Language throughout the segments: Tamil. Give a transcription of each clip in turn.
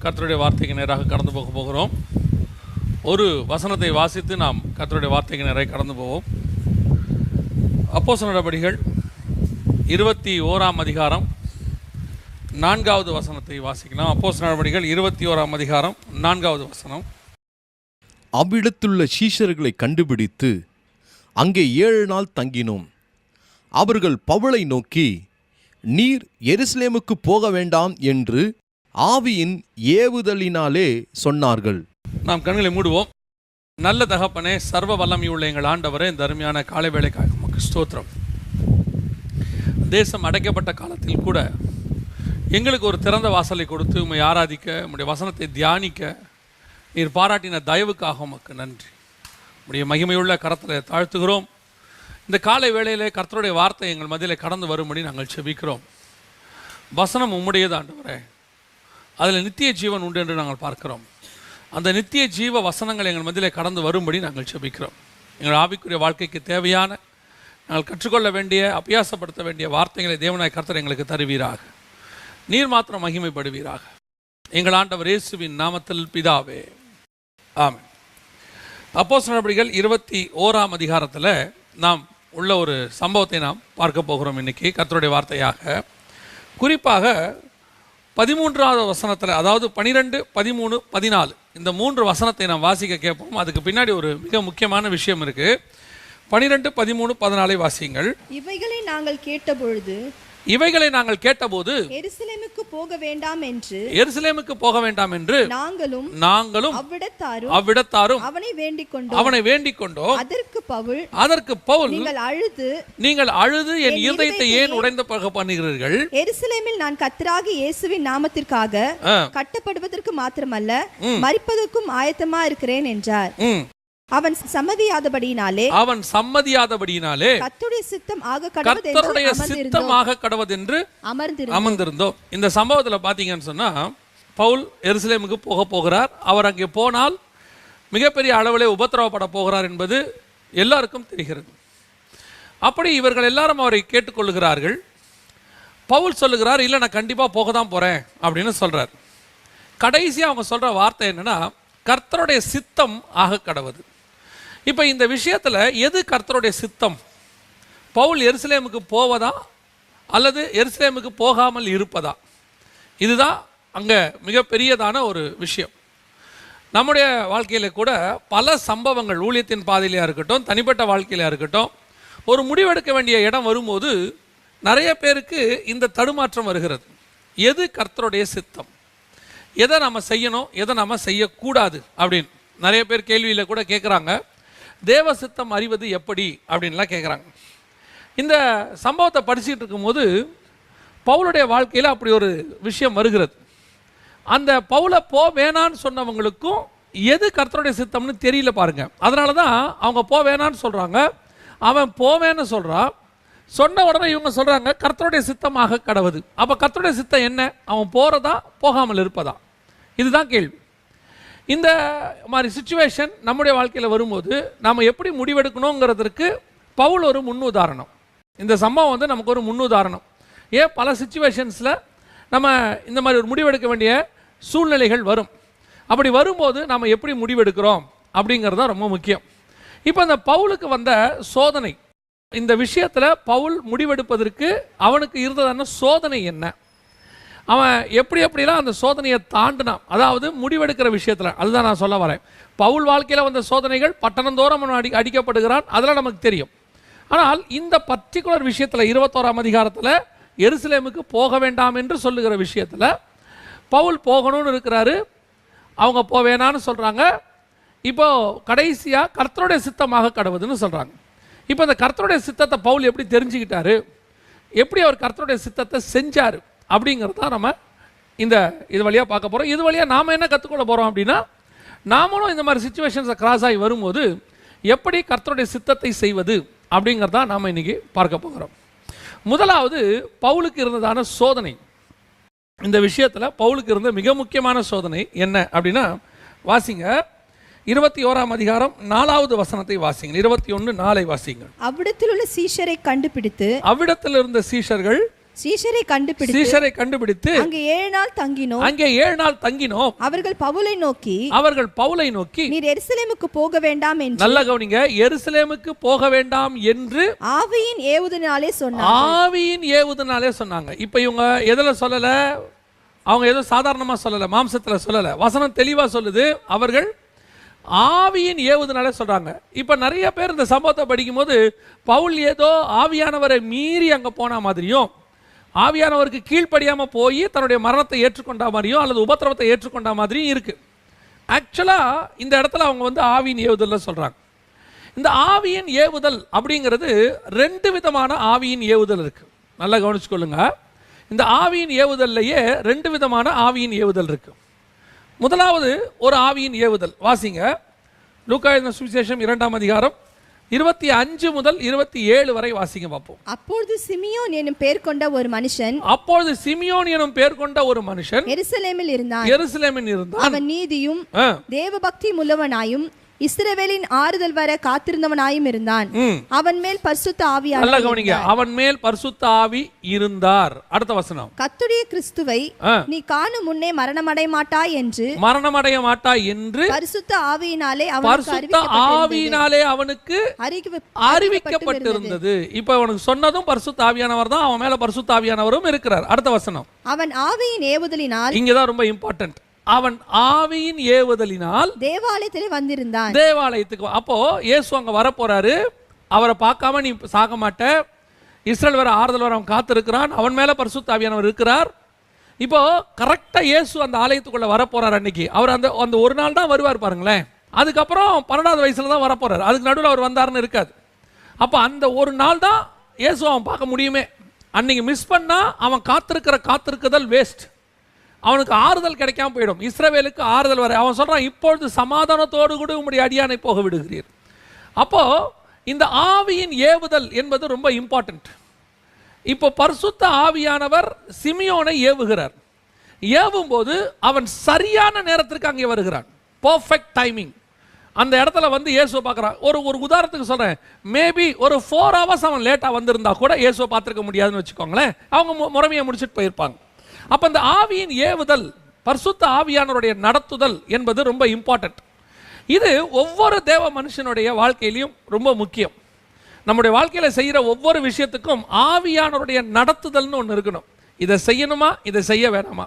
கர்த்தருடைய வார்த்தைக்கு நேராக கடந்து போகிறோம். ஒரு வசனத்தை வாசித்து நாம் கர்த்தருடைய வார்த்தைக்கு நேராக கடந்து போவோம். அப்போஸ்தலர் நடபடிகள் 21ஆம் அதிகாரம் 4வது வசனத்தை வாசிக்கலாம். அப்போஸ்தலர் நடபடிகள் 21ஆம் அதிகாரம் 4வது வசனம். அவ்விடத்துள்ள சீஷர்களை கண்டுபிடித்து அங்கே 7 நாள் தங்கினோம். அவர்கள் பவுலை நோக்கி, நீர் எருசலேமுக்கு போக வேண்டாம் என்று ஆவியின் ஏவுதலினாலே சொன்னார்கள். நாம் கண்களை மூடுவோம். நல்ல தகப்பனே, சர்வ வல்லமையுள்ள எங்கள் ஆண்டவரே, இந்த அருமையான காலை வேளைக்காக உமக்கு ஸ்தோத்திரம். தேசம் அடைக்கப்பட்ட காலத்தில் கூட எங்களுக்கு ஒரு திறந்த வாசலை கொடுத்து உம்மை ஆராதிக்க, உம்முடைய வசனத்தை தியானிக்க நீர் பாராட்டின தயவுக்காக உமக்கு நன்றி. உம்முடைய மகிமையுள்ள கரத்தில் தாழ்த்துகிறோம். இந்த காலை வேளையிலே கர்த்தருடைய வார்த்தை எங்கள் மத்தியிலே கடந்து வரும்படி நாங்கள் செபிக்கிறோம். வசனம் உம்முடையது ஆண்டவரே, அதில் நித்திய ஜீவன் உண்டு என்று நாங்கள் பார்க்கிறோம். அந்த நித்திய ஜீவ வசனங்கள் எங்கள் மத்தியிலே கடந்து வரும்படி நாங்கள் செபிக்கிறோம். எங்கள் ஆவிக்குரிய வாழ்க்கைக்கு தேவையான, நாங்கள் கற்றுக்கொள்ள வேண்டிய, அபியாசப்படுத்த வேண்டிய வார்த்தைகளை தேவனாய் கர்த்தர் எங்களுக்கு தருவீராக. நீர் மாத்திரம் மகிமைப்படுவீராக. எங்கள் ஆண்டவர் இயேசுவின் நாமத்தில் பிதாவே, ஆமென். அப்போஸ்தலர் நடபடிகள் 21ஆம் அதிகாரத்தில் நாம் உள்ள ஒரு சம்பவத்தை நாம் பார்க்க போகிறோம் இன்னைக்கு கர்த்தருடைய வார்த்தையாக. குறிப்பாக 13வது வசனத்தில், அதாவது 12, 13, 14 இந்த 3 வசனத்தை நாம் வாசிக்க கேட்போம். அதுக்கு பின்னாடி ஒரு மிக முக்கியமான விஷயம் இருக்கு. 12, 13, 14 வாசியுங்கள். இவைகளை நாங்கள் கேட்டபொழுது எருசலேமுக்கு போக வேண்டாம் என்று நாங்களும் அவ்விடத்தாரும் அவனை வேண்டிக் கொண்டோம். அதற்கு பவுல் நீங்கள் அழுது என் இருதயத்தை ஏன் உடைந்த பண்ணுகிறீர்கள்? எருசலேமில் நான் கர்த்தராகிய இயேசுவின் நாமத்திற்காக கட்டப்படுவதற்கு மாத்திரமல்ல, மரிப்பதற்கும் ஆயத்தமா இருக்கிறேன் என்றார். அவன் சம்மதியாதபடியினாலே கர்த்தருடைய சித்தமாக கடவதென்று அமர்ந்திருந்தோம். இந்த சம்பவத்தில் பார்த்தீங்கன்னு சொன்னா, பவுல் எருசலேமுக்கு போகிறார். அவர் அங்கே போனால் மிகப்பெரிய அளவிலே உபத்திரவப்பட போகிறார் என்பது எல்லாருக்கும் தெரிகிறது. அப்படி இவர்கள் எல்லாரும் அவரை கேட்டுக்கொள்ளுகிறார்கள். பவுல் சொல்லுகிறார், இல்லை நான் கண்டிப்பாக போக தான் போகிறேன் அப்படின்னு சொல்கிறார். கடைசியாக அவங்க சொல்கிற வார்த்தை என்னன்னா, கர்த்தருடைய சித்தம் ஆக கடவது. இப்போ இந்த விஷயத்தில் எது கர்த்தருடைய சித்தம்? பவுல் எருசலேமுக்கு போவதா அல்லது எருசலேமுக்கு போகாமல் இருப்பதா? இதுதான் அங்கே மிகப்பெரியதான ஒரு விஷயம். நம்முடைய வாழ்க்கையில் கூட பல சம்பவங்கள், ஊழியத்தின் பாதையிலையாக இருக்கட்டும், தனிப்பட்ட வாழ்க்கையிலையாக இருக்கட்டும், ஒரு முடிவெடுக்க வேண்டிய இடம் வரும்போது நிறைய பேருக்கு இந்த தடுமாற்றம் வருகிறது. எது கர்த்தருடைய சித்தம்? எதை நம்ம செய்யணும், எதை நம்ம செய்யக்கூடாது அப்படின்னு நிறைய பேர் கேள்வியில் கூட கேட்குறாங்க. தேவ சித்தம் அறிவது எப்படி அப்படின்லாம் கேட்குறாங்க. இந்த சம்பவத்தை படிச்சுக்கிட்டு இருக்கும்போது பவுலுடைய வாழ்க்கையில் அப்படி ஒரு விஷயம் வருகிறது. அந்த பவுலை வேணான்னு சொன்னவங்களுக்கும் எது கர்த்தருடைய சித்தம்னு தெரியல பாருங்க. அதனால தான் அவங்க வேணான்னு சொல்கிறாங்க, அவன் போவேன்னு சொல்கிறான். சொன்ன உடனே இவங்க சொல்கிறாங்க கர்த்தருடைய சித்தமாக கடவுது. அப்போ கர்த்தருடைய சித்தம் என்ன? அவன் போகிறதா போகாமல் இருப்பதா? இதுதான் கேள்வி. இந்த மாதிரி சிச்சுவேஷன் நம்முடைய வாழ்க்கையில் வரும்போது நாம் எப்படி முடிவெடுக்கணுங்கிறதுக்கு பவுல் ஒரு முன்னுதாரணம். இந்த சம்பவம் நமக்கு ஒரு முன்னுதாரணம். ஏன் பல சிச்சுவேஷன்ஸில் நம்ம இந்த மாதிரி ஒரு முடிவெடுக்க வேண்டிய சூழ்நிலைகள் வரும். அப்படி வரும்போது நம்ம எப்படி முடிவெடுக்கிறோம் அப்படிங்கிறது தான் ரொம்ப முக்கியம். இப்போ இந்த பவுலுக்கு வந்த சோதனை, இந்த விஷயத்தில் பவுல் முடிவெடுப்பதற்கு அவனுக்கு இருந்ததான சோதனை என்ன? அவன் எப்படிலாம் அந்த சோதனையை தாண்டினான், அதாவது முடிவெடுக்கிற விஷயத்தில். அதுதான் நான் சொல்ல வரேன். பவுல் வாழ்க்கையில் வந்த சோதனைகள், பட்டணந்தோறும் அவன் அடிக்கப்படுகிறான், அதெல்லாம் நமக்கு தெரியும். ஆனால் இந்த பர்டிகுலர் விஷயத்தில் 21ஆம் அதிகாரத்தில் எருசலேமுக்கு போக வேண்டாம் என்று சொல்லுகிற விஷயத்தில் பவுல் போகணும்னு இருக்கிறாரு. அவங்க வேணான்னு சொல்கிறாங்க. இப்போ கடைசியாக கர்த்தருடைய சித்தமாக கடவுதுன்னு சொல்கிறாங்க. இப்போ இந்த கர்த்தருடைய சித்தத்தை பவுல் எப்படி தெரிஞ்சுக்கிட்டாரு, எப்படி அவர் கர்த்தருடைய சித்தத்தை செஞ்சார் அப்படிங்கிறது தான் நம்ம இது வழியாக பார்க்க போகிறோம். இது வழியாக நாம் என்ன கற்றுக்கொள்ள போகிறோம் அப்படின்னா, நாமளும் இந்த மாதிரி சிச்சுவேஷன்ஸை கிராஸ் ஆகி வரும்போது எப்படி கர்த்தருடைய சித்தத்தை செய்வது அப்படிங்கிறதா நாம் இன்றைக்கி பார்க்க போகிறோம். முதலாவது பவுலுக்கு இருந்ததான சோதனை. இந்த விஷயத்தில் பவுலுக்கு இருந்த மிக முக்கியமான சோதனை என்ன அப்படின்னா, வாசிங்க 21ஆம் அதிகாரம் 4வது வசனத்தை வாசிங்க. 21:4 வாசிங்க. அவ்விடத்தில் உள்ள சீஷரை கண்டுபிடித்து, அவ்விடத்தில் இருந்த சீஷர்கள் சீஷரை கண்டுபிடித்து அங்கே 7 நாள் தங்கினோம். அவர்கள் பவுலை நோக்கி நீர் எருசலேமுக்கு போக வேண்டாம் என்று, நல்ல கவனிங்க, எருசலேமுக்கு போக வேண்டாம் என்று ஆவியின் ஏவுதனாலே சொன்னாங்க. இப்ப இவங்க எதுல சொல்லல? அவங்க ஏதோ சாதாரணமா சொல்லல, மாம்சத்துல சொல்லல. வசனம் தெளிவா சொல்லுது, அவர்கள் ஆவியின் ஏவுதனாலே சொல்றாங்க. இப்ப நிறைய பேர் இந்த சம்பவத்தை படிக்கும் போது பவுல் ஏதோ ஆவியானவரை மீறி அங்க போன மாதிரியும், ஆவியானவருக்கு கீழ்ப்படியாம போய் தன்னுடைய மரணத்தை ஏற்றுக்கொண்ட மாதிரியும் அல்லது உபத்திரவத்தை ஏற்றுக்கொண்ட மாதிரியும் இருக்கு. ஆக்சுவலா இந்த இடத்துல அவங்க ஆவியின் ஏவுதல் சொல்றாங்க. இந்த ஆவியின் ஏவுதல் அப்படிங்கிறது 2 விதமான ஆவியின் ஏவுதல் இருக்கு. நல்லா கவனிச்சுக்கொள்ளுங்க. இந்த ஆவியின் ஏவுதல்லையே 2 விதமான ஆவியின் ஏவுதல் இருக்கு. முதலாவது ஒரு ஆவியின் ஏவுதல், வாசிங்க, லூக்கா எழுதின சுவிசேஷம் 2ஆம் அதிகாரம் 25 முதல் 27 வரை வாசிங்க பார்ப்போம். அப்பொழுது சிமியோன் எனும் பேர் கொண்ட ஒரு மனுஷன் எருசலேமில் இருந்தான். அவன் நீதியும் தேவபக்தியும் உள்ளவனாயும் இஸ்ரவேலின் ஆறுதல் வர காத்திருந்தவனாயும் இருந்தான். அவன் மேல் பரிசுத்த ஆவி இருந்தார். அடுத்த வசனம், கர்த்தருடைய கிறிஸ்துவை நீ காணும் முன்னே மரணமடைய மாட்டாய் என்று பரிசுத்த ஆவியினாலே அவனுக்கு அறிவிக்கப்பட்டிருந்தது. இப்ப அவனுக்கு சொன்னதும் பரிசுத்த ஆவியானவர் தான், அவன் மேல பரிசுத்த ஆவியானவரும் இருக்கிறார். அடுத்த வசனம், அவன் ஆவியின் ஏவுதலினால், இங்கதான் ரொம்ப இம்பார்ட்டன்ட், அவன் ஆவியின் ஏவுதலினால் தேவாலயத்தில் வந்திருந்தான். தேவாலயத்துக்கு அப்போ இயேசு அங்க வர போறாரு. அவரை பார்க்காம நீ சாக மாட்ட, இஸ்ரவேல் வர ஆறுதல் வர அவன் காத்திருக்கிறான், அவன் மேல பரிசுத்த ஆவியானவர் இருக்கிறார். இப்போ கரெக்டா இயேசு அந்த ஆலயத்துக்குள்ள வர போறாரு. அன்னைக்கு அவர் அந்த ஒரு நாள் தான் வருவார் பாருங்களேன். அதுக்கப்புறம் 12வது வயசுல தான் வர போறாரு. அதுக்கு நடுவில் அவர் வந்தாருன்னு இருக்காது. அப்ப அந்த ஒரு நாள் தான் இயேசு அவன் பார்க்க முடியுமே. அன்னைக்கு மிஸ் பண்ணா அவன் காத்திருக்குதல் வேஸ்ட். அவனுக்கு ஆறுதல் கிடைக்காம போயிடும். இஸ்ரவேலுக்கு ஆறுதல் வர அவன் சொல்றான், இப்பொழுது சமாதானத்தோடு கூட உம்முடைய அடியானை போக விடுகிறீர். அப்போ இந்த ஆவியின் ஏவுதல் என்பது ரொம்ப இம்பார்ட்டன்ட். இப்போ பரிசுத்த ஆவியானவர் சிமியோனை ஏவுகிறார். ஏவும் போது அவன் சரியான நேரத்திற்கு அங்கே வருகிறான். Perfect timing. அந்த இடத்துல இயேசுவை பார்க்குறான். ஒரு உதாரணத்துக்கு சொல்றேன், மேபி ஒரு 4 hours அவன் லேட்டா வந்திருந்தா கூட இயேசுவை பார்த்துருக்க முடியாதுன்னு வச்சுக்கோங்களேன். அவங்க முறைமையை முடிச்சுட்டு போயிருப்பாங்க. அப்ப இந்த ஆவியின் ஏவுதல், பரிசுத்த ஆவியானவருடைய நடத்துதல் என்பது ரொம்ப இம்பார்ட்டன்ட். இது ஒவ்வொரு தேவ மனுஷனுடைய வாழ்க்கையிலையும் ரொம்ப முக்கியம். நம்முடைய வாழ்க்கையில செய்யற ஒவ்வொரு விஷயத்துக்கும் ஆவியானவருடைய நடத்துதல்னு ஒன்று இருக்கணும். இதை செய்யணுமா, இதை செய்ய வேணாமா.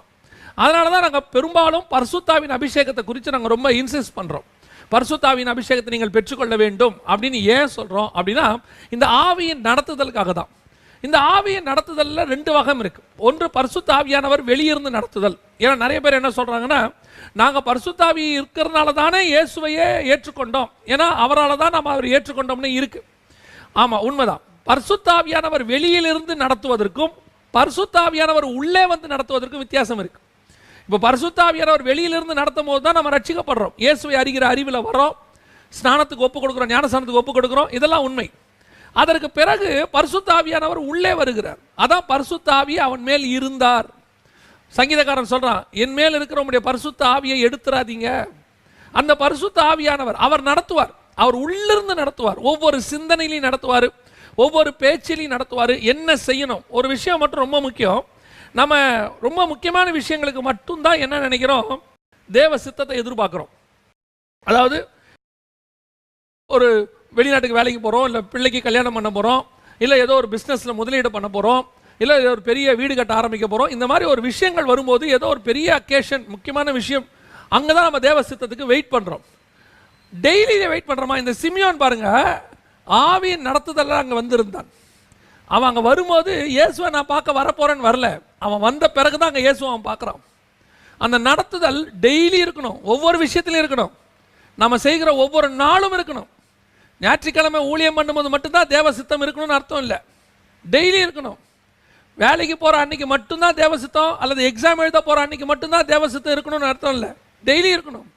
அதனாலதான் நாங்கள் பெரும்பாலும் பரிசுத்தாவின் அபிஷேகத்தை குறித்து நாங்கள் ரொம்ப இன்சிஸ்ட் பண்றோம். பரிசுத்தாவின் அபிஷேகத்தை நீங்கள் பெற்றுக்கொள்ள வேண்டும் அப்படின்னு ஏன் சொல்றோம் அப்படின்னா, இந்த ஆவியின் நடத்துதலுக்காக தான். இந்த ஆவியின் நடத்துதல்ல 2 வகை இருக்கு. ஒன்று பரிசுத்த ஆவியானவர் வெளியிருந்து நடத்துதல். ஏன்னா நிறைய பேர் என்ன சொல்றாங்கன்னா, நாங்க பரிசுத்த ஆவி இருக்கிறதுனால தானே இயேசுவையே ஏற்றுக்கொண்டோம், ஏன்னா அவரால் தான் நம்ம அவர் ஏற்றுக்கொண்டோம்னு இருக்கு. ஆமா, உண்மைதான். பரிசுத்த ஆவியானவர் வெளியிலிருந்து நடத்துவதற்கும் பரிசுத்த ஆவியானவர் உள்ளே வந்து நடத்துவதற்கும் வித்தியாசம் இருக்கு. இப்போ பரிசுத்த ஆவியானவர் வெளியிலிருந்து நடத்தும் போது தான் நம்ம ரட்சிக்கப்படுறோம். இயேசுவை அறிகிற அறிவில் வரோம், ஸ்நானத்துக்கு ஒப்பு கொடுக்குறோம், ஞானஸ்நானத்துக்கு ஒப்பு கொடுக்குறோம், இதெல்லாம் உண்மை. அதற்கு பிறகு பரிசுத்த ஆவியானவர் உள்ளே வருகிறார். அதான் பரிசுத்த ஆவி அவன் மேல் இருந்தார். சங்கீதக்காரன் சொல்றான், என் மேல் இருக்கிற உம்முடைய பரிசுத்த ஆவியை எடுத்துறாதீங்க. அந்த பரிசுத்த ஆவியானவர் அவர் நடத்துவார். அவர் உள்ளிருந்து நடத்துவார். ஒவ்வொரு சிந்தனையிலையும் நடத்துவார், ஒவ்வொரு பேச்சிலையும் நடத்துவார். என்ன செய்யணும், ஒரு விஷயம் மட்டும் ரொம்ப முக்கியம். நம்ம ரொம்ப முக்கியமான விஷயங்களுக்கு மட்டும்தான் என்ன நினைக்கிறோம், தேவ சித்தத்தை எதிர்பார்க்கிறோம். அதாவது ஒரு வெளிநாட்டுக்கு வேலைக்கு போகிறோம், இல்லை பிள்ளைக்கு கல்யாணம் பண்ண போகிறோம், இல்லை ஏதோ ஒரு பிஸ்னஸில் முதலீடு பண்ண போகிறோம், இல்லை ஏதோ ஒரு பெரிய வீடு கட்ட ஆரம்பிக்க போகிறோம். இந்த மாதிரி ஒரு விஷயங்கள் வரும்போது, ஏதோ ஒரு பெரிய அக்கேஷன், முக்கியமான விஷயம், அங்கே தான் நம்ம தேவ சித்தத்துக்கு வெயிட் பண்ணுறோம். டெய்லியே வெயிட் பண்ணுறோமா? இந்த சிமியோன் பாருங்க, ஆவியின் நடத்துதெல்லாம் அங்கே வந்திருந்தான். அவன் அங்கே வரும்போது இயேசுவை நான் பார்க்க வரப்போறேன்னு வரல, அவன் வந்த பிறகு தான் அங்கே இயேசுவை அவன் பார்க்குறான். அந்த நடத்துதல் டெய்லி இருக்கணும், ஒவ்வொரு விஷயத்திலையும் இருக்கணும், நம்ம செய்கிற ஒவ்வொரு நாளும் இருக்கணும். ஞாயிற்றுக்கிழமை ஊழியம் பண்ணும்போது மட்டும்தான் தேவ சித்தம் இருக்கணும்னு அர்த்தம் இல்லை, டெய்லி இருக்கணும். வேலைக்கு போகிற அன்னைக்கு மட்டும்தான் தேவ சித்தம், அல்லது எக்ஸாம் எழுத போகிற அன்னைக்கு மட்டும்தான் தேவ சித்தம் இருக்கணும்னு அர்த்தம் இல்லை, டெய்லி இருக்கணும்.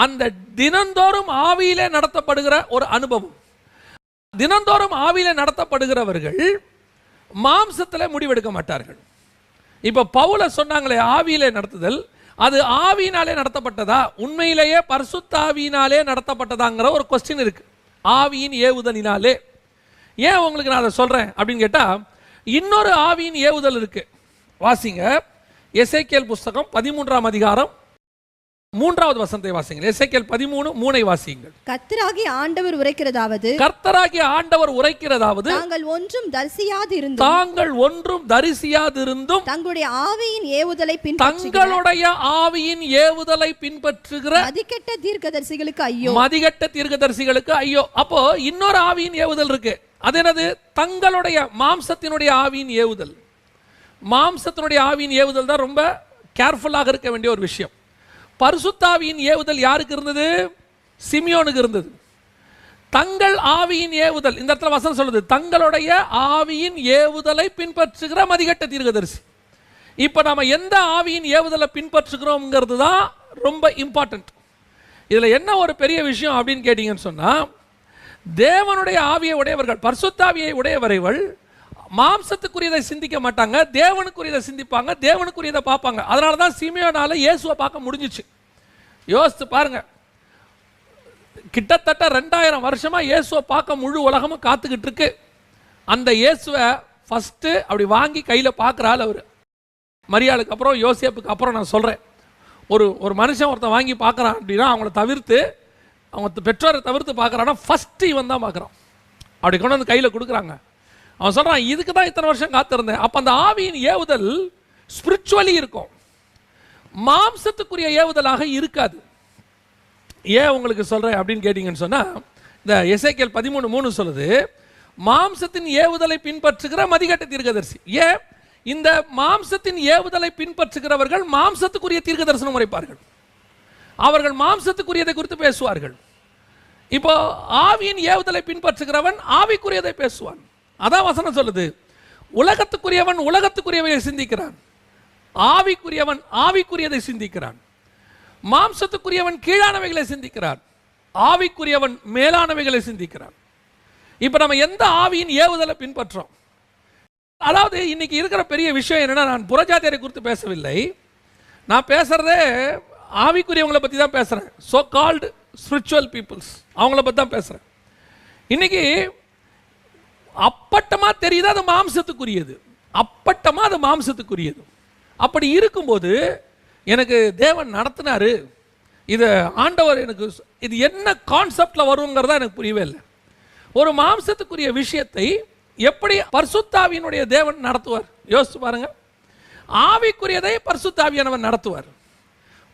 அந்த தினந்தோறும் ஆவியிலே நடத்தப்படுகிற ஒரு அனுபவம். தினந்தோறும் ஆவியிலே நடத்தப்படுகிறவர்கள் மாம்சத்தில் முடிவெடுக்க மாட்டார்கள். இப்ப பவுல சொன்னாங்களே ஆவியிலே நடத்துதல், அது ஆவியினாலே நடத்தப்பட்டதா, உண்மையிலேயே பரிசுத்த ஆவியினாலே நடத்தப்பட்டதாங்கிற ஒரு கொஸ்டின் இருக்கு. ஆவியின் ஏவுதலினாலே. ஏன் உங்களுக்கு நான் அதை சொல்றேன் அப்படின்னு கேட்டா, இன்னொரு ஆவியின் ஏவுதல் இருக்கு. வாசிங்க எசேக்கியேல் புஸ்தகம் 13ஆம் அதிகாரம் 3வது வசனத்தை வாசிங்கள். எசேக்கியேல் 13:3 வாசிங்கள். கர்த்தராகிய ஆண்டவர் உரைக்கிறதாவது, கர்த்தராகிய ஆண்டவர் உரைக்கிறதாவது, தாங்கள் ஒன்றும் தரிசியாதிருந்தும் தங்களுடைய ஆவியின் ஏவுதலை பின்பற்றுகிற மதிகெட்ட தீர்க்கதரிசிகளுக்கு ஐயோ. அப்போ இன்னொரு ஆவியின் ஏவுதல் இருக்கு. அது என்னது? தங்களுடைய மாம்சத்தினுடைய ஆவியின் ஏவுதல். மாம்சத்தினுடைய ஆவியின் ஏவுதல் தான் ரொம்ப கேர்ஃபுல்லாக இருக்க வேண்டிய ஒரு விஷயம். பரிசுத்தாவியின் ஏவுதல் யாருக்கு இருந்தது? சிமியோனுக்கு இருந்தது. தங்கள் ஆவியின் ஏவுதல், இந்த இடத்துல வசனம் சொல்லுது, தங்களுடைய ஆவியின் ஏவுதலை பின்பற்றுகிற மதிகெட்ட தீர்க்கதரிசி. இப்ப நாம எந்த ஆவியின் ஏவுதலை பின்பற்றுகிறோம்ங்கிறது தான் ரொம்ப இம்பார்ட்டன்ட். இதுல என்ன ஒரு பெரிய விஷயம் அப்படின்னு கேட்டீங்கன்னு சொன்னா, தேவனுடைய ஆவியை உடையவர்கள், பரிசுத்தாவியை உடையவர்கள் மாம்சத்துக்குரியதை சிந்திக்க மாட்டாங்க, தேவனுக்குரியதை சிந்திப்பாங்க, தேவனுக்குரியதை பார்ப்பாங்க. அதனால தான் சிமியோனால இயேசுவை பார்க்க முடிஞ்சிச்சு. யோசித்து பாருங்க, கிட்டத்தட்ட 2000 வருஷமா இயேசுவை பார்க்க முழு உலகமும் காத்துக்கிட்டு இருக்கு. அந்த இயேசுவை ஃபர்ஸ்ட் அப்படி வாங்கி கையில பார்க்குறாள் அவர். மரியாளுக்கு அப்புறம் யோசேப்புக்கு அப்புறம் நான் சொல்றேன், ஒரு மனுஷன் ஒருத்தன் வாங்கி பார்க்குறான் அப்படின்னா அவங்கள தவிர்த்து, அவங்க பெற்றோரை தவிர்த்து பார்க்குறான்னா ஃபர்ஸ்ட் இவன் தான் பார்க்குறான். அப்படி கொண்டு வந்து கையில் கொடுக்குறாங்க. அவன் சொல்றான், இதுக்கு தான் இத்தனை வருஷம் காத்திருந்தேன். அப்ப அந்த ஆவியின் ஏவுதல் ஸ்பிரிச்சுவலி இருக்கும், மாம்சத்துக்குரிய ஏவுதலாக இருக்காது. ஏன் உங்களுக்கு சொல்றேன் அப்படின்னு கேட்டீங்கன்னு சொன்னா, இந்த எசேக்கியேல் 13:3 சொல்லுது, மாம்சத்தின் ஏவுதலை பின்பற்றுகிற மதிகெட்ட தீர்க்கதரிசி. ஏன்? இந்த மாம்சத்தின் ஏவுதலை பின்பற்றுகிறவர்கள் மாம்சத்துக்குரிய தீர்க்க தரிசனம் உரைப்பார்கள், அவர்கள் மாம்சத்துக்குரியதை குறித்து பேசுவார்கள். இப்போ ஆவியின் ஏவுதலை பின்பற்றுகிறவன் ஆவிக்குரியதை பேசுவான். அதான் வசனம் சொல்லுது, உலகத்துக்குரியவன் உலகத்துக்குரியவை சிந்திக்கிறான், ஆவிக்குரியவன் ஆவிக்குரியதை சிந்திக்கிறான். மாம்சத்துக்குரியவன் கீழானவைகளை சிந்திக்கிறான், ஆவிக்குரியவன் மேலானவைகளை சிந்திக்கிறான். இப்ப நம்ம எந்த ஆவியின் ஏவுதலை பின்பற்றோம்? அதாவது இன்னைக்கு இருக்கிற பெரிய விஷயம் என்னன்னா, நான் புறஜாதியரை குறித்து பேசவில்லை, நான் பேசுறதே ஆவிக்குரியவங்களை பத்தி தான் பேசுறேன். சோ கால்டு ஸ்பிரிச்சுவல் பீப்புள்ஸ், அவங்கள பத்தி தான் பேசுறேன். இன்னைக்கு அப்பட்டமா தெரியுது அது மாம்சத்துக்குரியது, அப்பட்டமா அது மாம்சத்துக்குரியது. அப்படி இருக்கும்போது எனக்கு தேவன் நடத்தினாரு, இது ஆண்டவர் எனக்கு, இது என்ன கான்செப்ட்ல வருங்கிறதா எனக்கு புரியவே இல்லை. ஒரு மாம்சத்துக்குரிய விஷயத்தை எப்படி பரிசுத்தாவியினுடைய தேவன் நடத்துவார்? யோசிச்சு பாருங்க. ஆவிக்குரியதை பரிசுத்தாவியானவன் நடத்துவார்.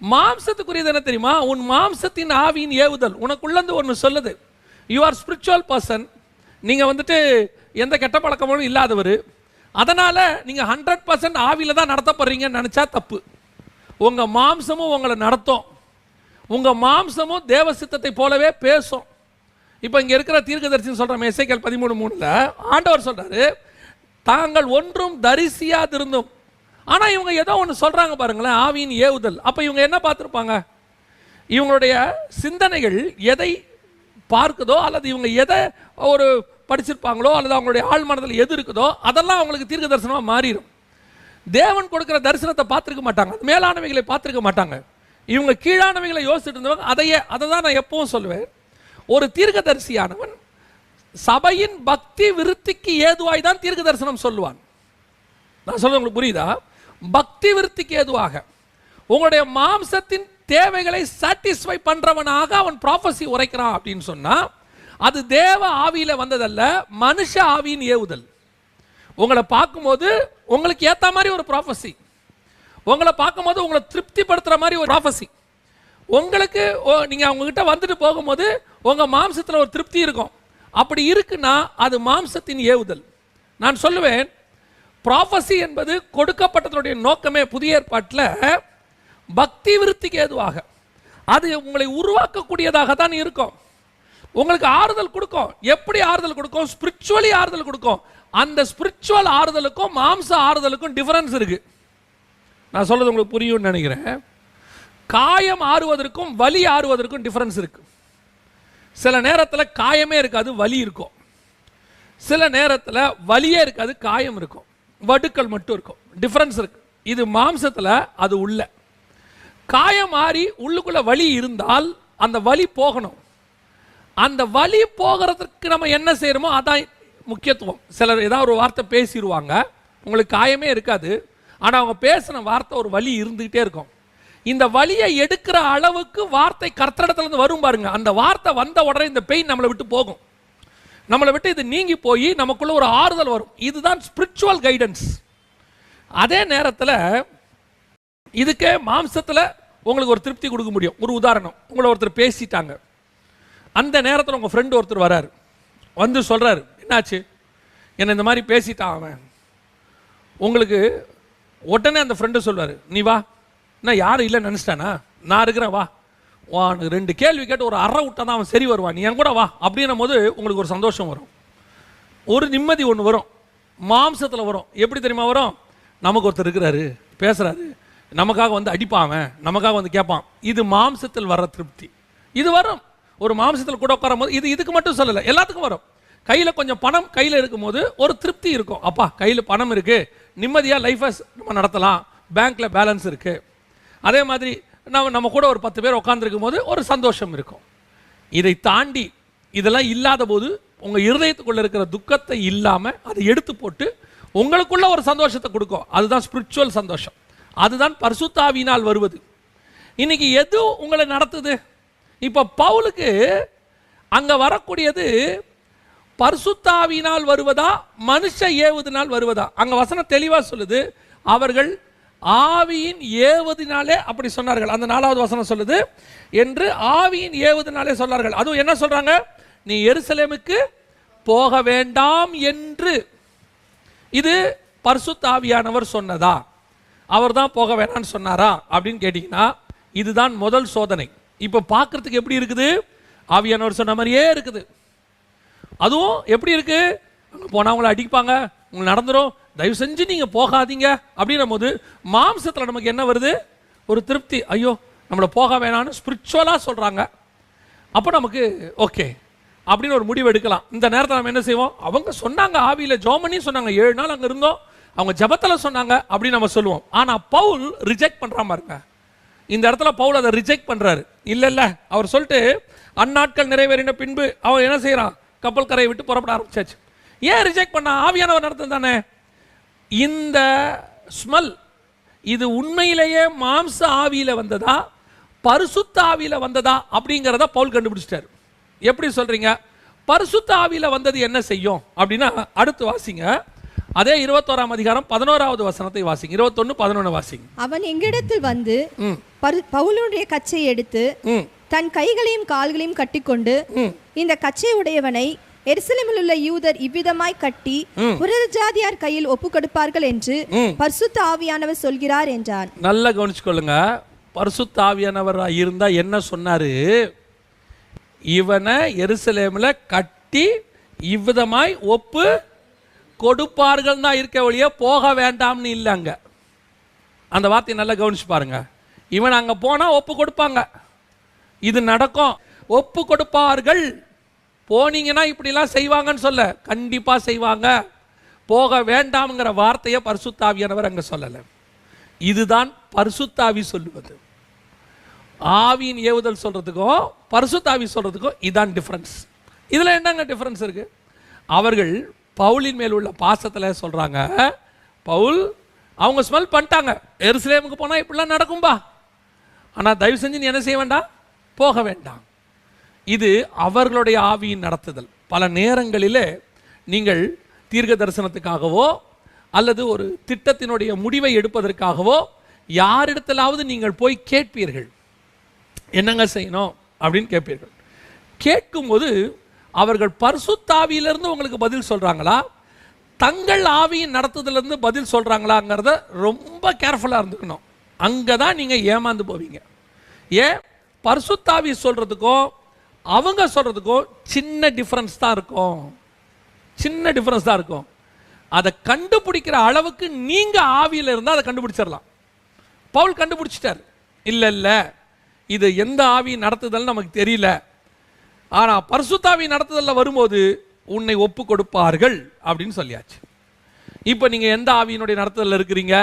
மாம்சத்துக்குரியது என்ன தெரியுமா? உன் மாம்சத்தின் ஆவியின் ஏவுதல் உனக்குள்ளந்து ஒன்று சொல்லுது, யூ ஆர் ஸ்பிரிச்சுவல் பர்சன், நீங்க வந்துட்டு எந்த கெட்ட பழக்கமும் இல்லாதவர், அதனால நீங்க 100% ஆவியில தான் நடத்தப்படுறீங்கன்னு நினைச்சா தப்பு. உங்க மாம்சமும் உங்களை நடத்தும், உங்க மாம்சமும் தேவ சித்தத்தை போலவே பேசும். இப்போ இங்க இருக்கிற தீர்க்கதரிசின்னு சொல்றோம், எசேக்கியேல் 13:3 ஆண்டவர் சொல்றாரு, தாங்கள் ஒன்றும் தரிசியாதிருந்தும். ஆனா இவங்க ஏதோ ஒன்று சொல்றாங்க பாருங்களேன், ஆவியின் ஏவுதல். அப்ப இவங்க என்ன பார்த்துருப்பாங்க? இவங்களுடைய சிந்தனைகள் எதை பார்க்குதோ, அல்லது இவங்க எதை ஒரு படிச்சிருப்பாங்களோ, அல்லது அவங்களுடைய ஆழ் மனதில் எது இருக்குதோ அதெல்லாம் அவங்களுக்கு தீர்க்க தரிசனமா மாறிடும். தேவன் கொடுக்கிற தரிசனத்தை பார்த்துருக்க மாட்டாங்க, மேலானவைகளை பார்த்துருக்க மாட்டாங்க. இவங்க கீழானவைகளை யோசிச்சுட்டு இருந்தவங்க அதை தான் நான் எப்பவும் சொல்லுவேன். ஒரு தீர்க்க தரிசியானவன் சபையின் பக்தி விருத்திக்கு ஏதுவாய் தான் தீர்க்க தரிசனம் சொல்லுவான். நான் சொல்றது உங்களுக்கு புரியுதா? பக்தி விருத்திக்கு ஏதுவாக, உங்களுடைய மாம்சத்தின் தேவைகளை சாட்டிஸ்ஃபை பண்றவனாக அவன் ப்ராஃபஸி உரைக்கிறான் அப்படின்னு சொன்னா, அது தேவ ஆவியில வந்ததல்ல, மனுஷ ஆவியின் ஏவுதல். உங்களை பார்க்கும்போது உங்களுக்கு ஏத்த மாதிரி ஒரு ப்ராஃபஸி, உங்களை பார்க்கும்போது உங்களை திருப்திப்படுத்துற மாதிரி ஒரு ப்ராஃபஸி, உங்களுக்கு நீங்க அவங்க கிட்ட வந்துட்டு போகும்போது உங்க மாம்சத்தில் ஒரு திருப்தி இருக்கும். அப்படி இருக்குன்னா அது மாம்சத்தின் ஏவுதல். நான் சொல்லுவேன், ப்ராஃபஸி என்பது கொடுக்கப்பட்டதனுடைய நோக்கமே புதிய ஏற்பாட்டில் பக்தி விருத்திக்கு ஏதுவாக, அது உங்களை உருவாக்கக்கூடியதாக தான் இருக்கும். உங்களுக்கு ஆறுதல் கொடுக்கும். எப்படி ஆறுதல் கொடுக்கும்? ஸ்பிரிச்சுவலி ஆறுதல் கொடுக்கும். அந்த ஸ்பிரிச்சுவல் ஆறுதலுக்கும் மாம்ச ஆறுதலுக்கும் டிஃபரன்ஸ் இருக்கு. நான் சொல்றது உங்களுக்கு புரியும்னு நினைக்கிறேன். காயம் ஆறுவதற்கும் வலி ஆறுவதற்கும் டிஃபரன்ஸ் இருக்கு. சில நேரத்தில் காயமே இருக்காது, வலி இருக்கும். சில நேரத்தில் வலியே இருக்காது, காயம் இருக்கும், வடுக்கள் மட்டும் இருக்கும். டிஃபரன்ஸ் இருக்கு. இது மாம்சத்தில், அது உள்ள. காயம் மாறி உள்ளுக்குள்ள வலி இருந்தால் அந்த வலி போகணும். அந்த வலி போகிறதுக்கு நம்ம என்ன செய்யறோமோ அதான் முக்கியத்துவம். சிலர் ஏதாவது ஒரு வார்த்தை பேசிடுவாங்க, உங்களுக்கு காயமே இருக்காது, ஆனால் அவங்க பேசின வார்த்தை ஒரு வலி இருந்துகிட்டே இருக்கும். இந்த வலியை எடுக்கிற அளவுக்கு வார்த்தை கர்த்தரிடத்துலேருந்து வரும் பாருங்க. அந்த வார்த்தை வந்த உடனே இந்த பெயின் நம்மளை விட்டு போகும், நம்மளை விட்டு இது நீங்கி போய் நமக்குள்ள ஒரு ஆறுதல் வரும். இதுதான் ஸ்பிரிச்சுவல் கைடன்ஸ். அதே நேரத்தில் இதுக்கே மாம்சத்தில் உங்களுக்கு ஒரு திருப்தி கொடுக்க முடியும். ஒரு உதாரணம், உங்களை ஒருத்தர் பேசிட்டாங்க, அந்த நேரத்தில் உங்கள் ஃப்ரெண்டு ஒருத்தர் வராரு, வந்து சொல்கிறாரு, என்னாச்சு, என்னை இந்த மாதிரி பேசிட்டான் அவன். உங்களுக்கு உடனே அந்த ஃப்ரெண்டு சொல்வார், நீ வா, நான் யாரும் இல்லை நினச்சிட்டானா, நான் இருக்கிறேன், வா, உனக்கு 2 கேள்வி கேட்டு ஒரு அறை விட்டா தான் அவன் சரி வருவான், நீ என் கூட வா அப்படின்னும் போது உங்களுக்கு ஒரு சந்தோஷம் வரும், ஒரு நிம்மதி ஒன்று வரும், மாம்சத்தில் வரும். எப்படி தெரியுமா வரும்? நமக்கு ஒருத்தர் இருக்கிறாரு, பேசுகிறாரு, நமக்காக வந்து அடிப்பான், நமக்காக வந்து கேட்பான். இது மாம்சத்தில் வர்ற திருப்தி. இது வரும் ஒரு மாம்சத்தில் கூட உட்காரும் போது. இது இதுக்கு மட்டும் சொல்லலை, எல்லாத்துக்கும் வரும். கையில் கொஞ்சம் பணம் கையில் இருக்கும் போது ஒரு திருப்தி இருக்கும். அப்பா கையில் பணம் இருக்குது, நிம்மதியாக லைஃபை நம்ம நடத்தலாம், பேங்க்கில் பேலன்ஸ் இருக்குது. அதே மாதிரி நம்ம கூட ஒரு 10 பேர் உட்காந்துருக்கும் போது ஒரு சந்தோஷம் இருக்கும். இதை தாண்டி இதெல்லாம் இல்லாத போது உங்கள் இருதயத்துக்குள்ளே இருக்கிற துக்கத்தை இல்லாமல் அதை எடுத்து போட்டு உங்களுக்குள்ள ஒரு சந்தோஷத்தை கொடுக்கும். அதுதான் ஸ்பிரிச்சுவல் சந்தோஷம், அதுதான் பரிசுத்த ஆவியினால் வருவது. இன்னைக்கு எது உங்களை நடத்துது? இப்போ பவுலுக்கு அங்கே வரக்கூடியது பரிசுத்த ஆவியினால் வருவதா, மனுஷ ஏவுதினால் வருவதா? அங்கே வசனம் தெளிவாக சொல்லுது, அவர்கள் ஆவியின் ஏவுதினாலே அப்படி சொன்னார்கள். அந்த 4வது வசனம் சொல்லுது, என்று ஆவியின் ஏவுதினாலே சொன்னார்கள். அதுவும் என்ன சொல்றாங்க? நீ எருசலேமுக்கு போக வேண்டாம் என்று. இது பரிசுத்த ஆவியானவர் சொன்னதா? அவர் தான் போக வேணாம்னு சொன்னாரா அப்படின்னு கேட்டீங்கன்னா, இதுதான் முதல் சோதனை. இப்போ பார்க்கறதுக்கு எப்படி இருக்குது? ஆவியானவர் சொன்ன மாதிரியே இருக்குது. அதுவும் எப்படி இருக்கு? அங்கே போனால் உங்களை அடிப்பாங்க, உங்களுக்கு நடந்துடும், தயவு செஞ்சு நீங்கள் போகாதீங்க அப்படின்னும் போது மாம்சத்தில் நமக்கு என்ன வருது? ஒரு திருப்தி. ஐயோ நம்மளை போக வேணான்னு ஸ்பிரிச்சுவலாக சொல்கிறாங்க, அப்போ நமக்கு ஓகே அப்படின்னு ஒரு முடிவு எடுக்கலாம். இந்த நேரத்தில் நம்ம என்ன செய்வோம்? அவங்க சொன்னாங்க, ஆவியில் ஜெபம் பண்ணி சொன்னாங்க, 7 நாள் அங்கே இருந்தோம், அவங்க ஜெபத்தில் சொன்னாங்க அப்படின்னு நம்ம சொல்லுவோம். ஆனால் பவுல் ரிஜெக்ட் பண்ணுறா பாருங்க. இந்த இடத்துல பவுல் அதை ரிஜெக்ட் பண்ணுறாரு. இல்லை அவர் சொல்லிட்டு அந்நாட்கள் நிறைவேறின பின்பு அவன் என்ன செய்கிறான்? கப்பல் கரையை விட்டு புறப்பட ஆரம்பிச்சாச்சு. ஏன் ரிஜெக்ட் பண்ண? ஆவியானவர் நடத்தம் தானே. இந்த ஸ்மெல் இது உண்மையிலேயே மாம்ச ஆவியில வந்ததா, பரிசுத்த ஆவியில வந்ததா அப்படிங்கிறத பவுல் கண்டுபிடிச்சிட்டார். எப்படி சொல்றீங்க? பரிசுத்த ஆவியில வந்தது என்ன செய்யும் அப்படின்னா, அடுத்து வாசிங்க, அதே 21ஆம் அதிகாரம் 11வது வசனத்தை வாசிங்க. 21, 11 வாசிங்க. அவன் எங்களிடத்தில் வந்து பவுலுடைய கச்சை எடுத்து தன் கைகளையும் கால்களையும் கட்டிக்கொண்டு, இந்த கச்சை உடையவனை எருசலேமில் உள்ள யூதர் இவ்விதமாய் கட்டி புறஜாதியார் கையில் ஒப்பு கொடுப்பார்கள் என்று பரிசுத்த ஆவியானவர் சொல்கிறார் என்றான். நல்லா கவனிச்சுக்கொள்ளுங்க. பரிசுத்த ஆவியானவர் இருந்தா என்ன சொன்னாரு? இவனை எருசலேமில் கட்டி இவ்விதமாய் ஒப்பு கொடுப்பார்கள் தான் இருக்க வழிய போக வேண்டாம்னு இல்லை. அங்க அந்த வார்த்தையை நல்லா கவனிச்சு பாருங்க. இவன் அங்க போனா ஒப்பு கொடுப்பாங்க, இது நடக்கும். ஒப்பு கொடுப்பார்கள், போனீங்கன்னா இப்படிலாம் செய்வாங்கன்னு சொல்ல, கண்டிப்பா செய்வாங்க. போக வேண்டாம்ங்கிற வார்த்தையை பரிசுத்த ஆவியானவர் அங்க சொல்லல. இதுதான் பரிசுத்த ஆவி சொல்லுவது. ஆவியின் ஏவுதல் சொல்றதுக்கும் பரிசுத்த ஆவி சொல்றதுக்கும் இதான் டிஃபரன்ஸ். இதுல என்னங்க டிஃபரன்ஸ் இருக்கு? அவர்கள் பவுலின் மேல் உள்ள பாசத்துல சொல்றாங்க, பவுல் அவங்க ஸ்மெல் பண்ணிட்டாங்க, எருசலேமுக்கு போனா இப்படிலாம் நடக்கும்பா, ஆனா தயவு செஞ்சு நீ என்ன செய்ய வேண்டாம், போக வேண்டாம். இது அவர்களுடைய ஆவியின் நடத்துதல். பல நேரங்களிலே நீங்கள் தீர்க்க தரிசனத்துக்காகவோ அல்லது ஒரு திட்டத்தினுடைய முடிவை எடுப்பதற்காகவோ யாரிடத்திலாவது நீங்கள் போய் கேட்பீர்கள், என்னங்க செய்யணும் அப்படின்னு கேட்பீர்கள். கேட்கும்போது அவர்கள் பரிசுத்த ஆவியிலிருந்து உங்களுக்கு பதில் சொல்றாங்களா, தங்கள் ஆவியின் நடத்துதலிருந்து பதில் சொல்றாங்களாங்கிறத ரொம்ப கேர்ஃபுல்லாக இருந்துக்கணும். அங்கே தான் நீங்கள் ஏமாந்து போவீங்க. ஏன்? பரிசுத்த ஆவி சொல்றதுக்கும் அவங்க சொல்றதுக்கும் சின்ன டிஃபரன்ஸ் தான் இருக்கும், சின்ன டிஃபரன்ஸ் தான் இருக்கும். அதை கண்டுபிடிக்கிற அளவுக்கு நீங்க ஆவியில் இருந்தால் அதை கண்டுபிடிச்சிடலாம். பவுல் கண்டுபிடிச்சிட்டார், இல்லை இது எந்த ஆவி நடத்துதல் நமக்கு தெரியல, ஆனா பரிசுத்தாவி நடத்துதல்ல வரும்போது உன்னை ஒப்பு கொடுப்பார்கள் அப்படின்னு சொல்லியாச்சு. இப்போ நீங்க எந்த ஆவியினுடைய நடத்துதல் இருக்கிறீங்க?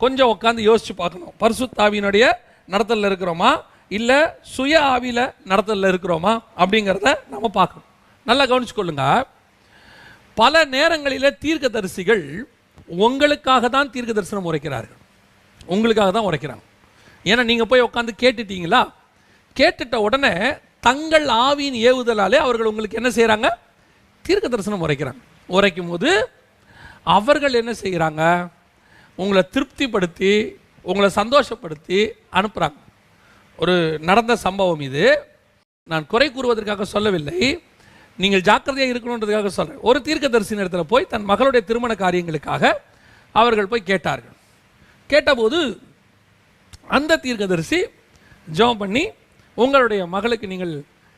கொஞ்சம் உட்காந்து யோசிச்சு பார்க்கணும். பரிசுத்தாவியினுடைய நடத்தல இருக்கிறோமா இல்ல சுய ஆவியில நடத்தல இருக்கிறோமா அப்படிங்கிறத நம்ம பார்க்கணும். நல்லா கவனிச்சுக்கொள்ளுங்க. பல நேரங்களிலே தீர்க்கதரிசிகள் உங்களுக்காக தான் தீர்க்க தரிசனம் உரைக்கிறார்கள், உங்களுக்காக தான் உரைக்கிறாங்க. ஏன்னா நீங்கள் போய் உட்காந்து கேட்டுட்டீங்களா, கேட்டுட்ட உடனே தங்கள் ஆவியின் ஏவுதலாலே அவர்கள் உங்களுக்கு என்ன செய்கிறாங்க, தீர்க்க தரிசனம் உரைக்கிறாங்க. உரைக்கும் போது அவர்கள் என்ன செய்கிறாங்க, உங்களை திருப்திப்படுத்தி உங்களை சந்தோஷப்படுத்தி அனுப்புகிறாங்க. ஒரு நடந்த சம்பவம் இது, நான் குறை கூறுவதற்காக சொல்லவில்லை, நீங்கள் ஜாக்கிரதையாக இருக்கணுன்றதுக்காக சொல்கிறேன். ஒரு தீர்க்கதரிசி இடத்துல போய் தன் மகளுடைய திருமண காரியங்களுக்காக அவர்கள் போய் கேட்டார்கள். கேட்டபோது அந்த தீர்க்கதரிசி ஜெபம் பண்ணி, உங்களுடைய மகளுக்கு நீங்கள்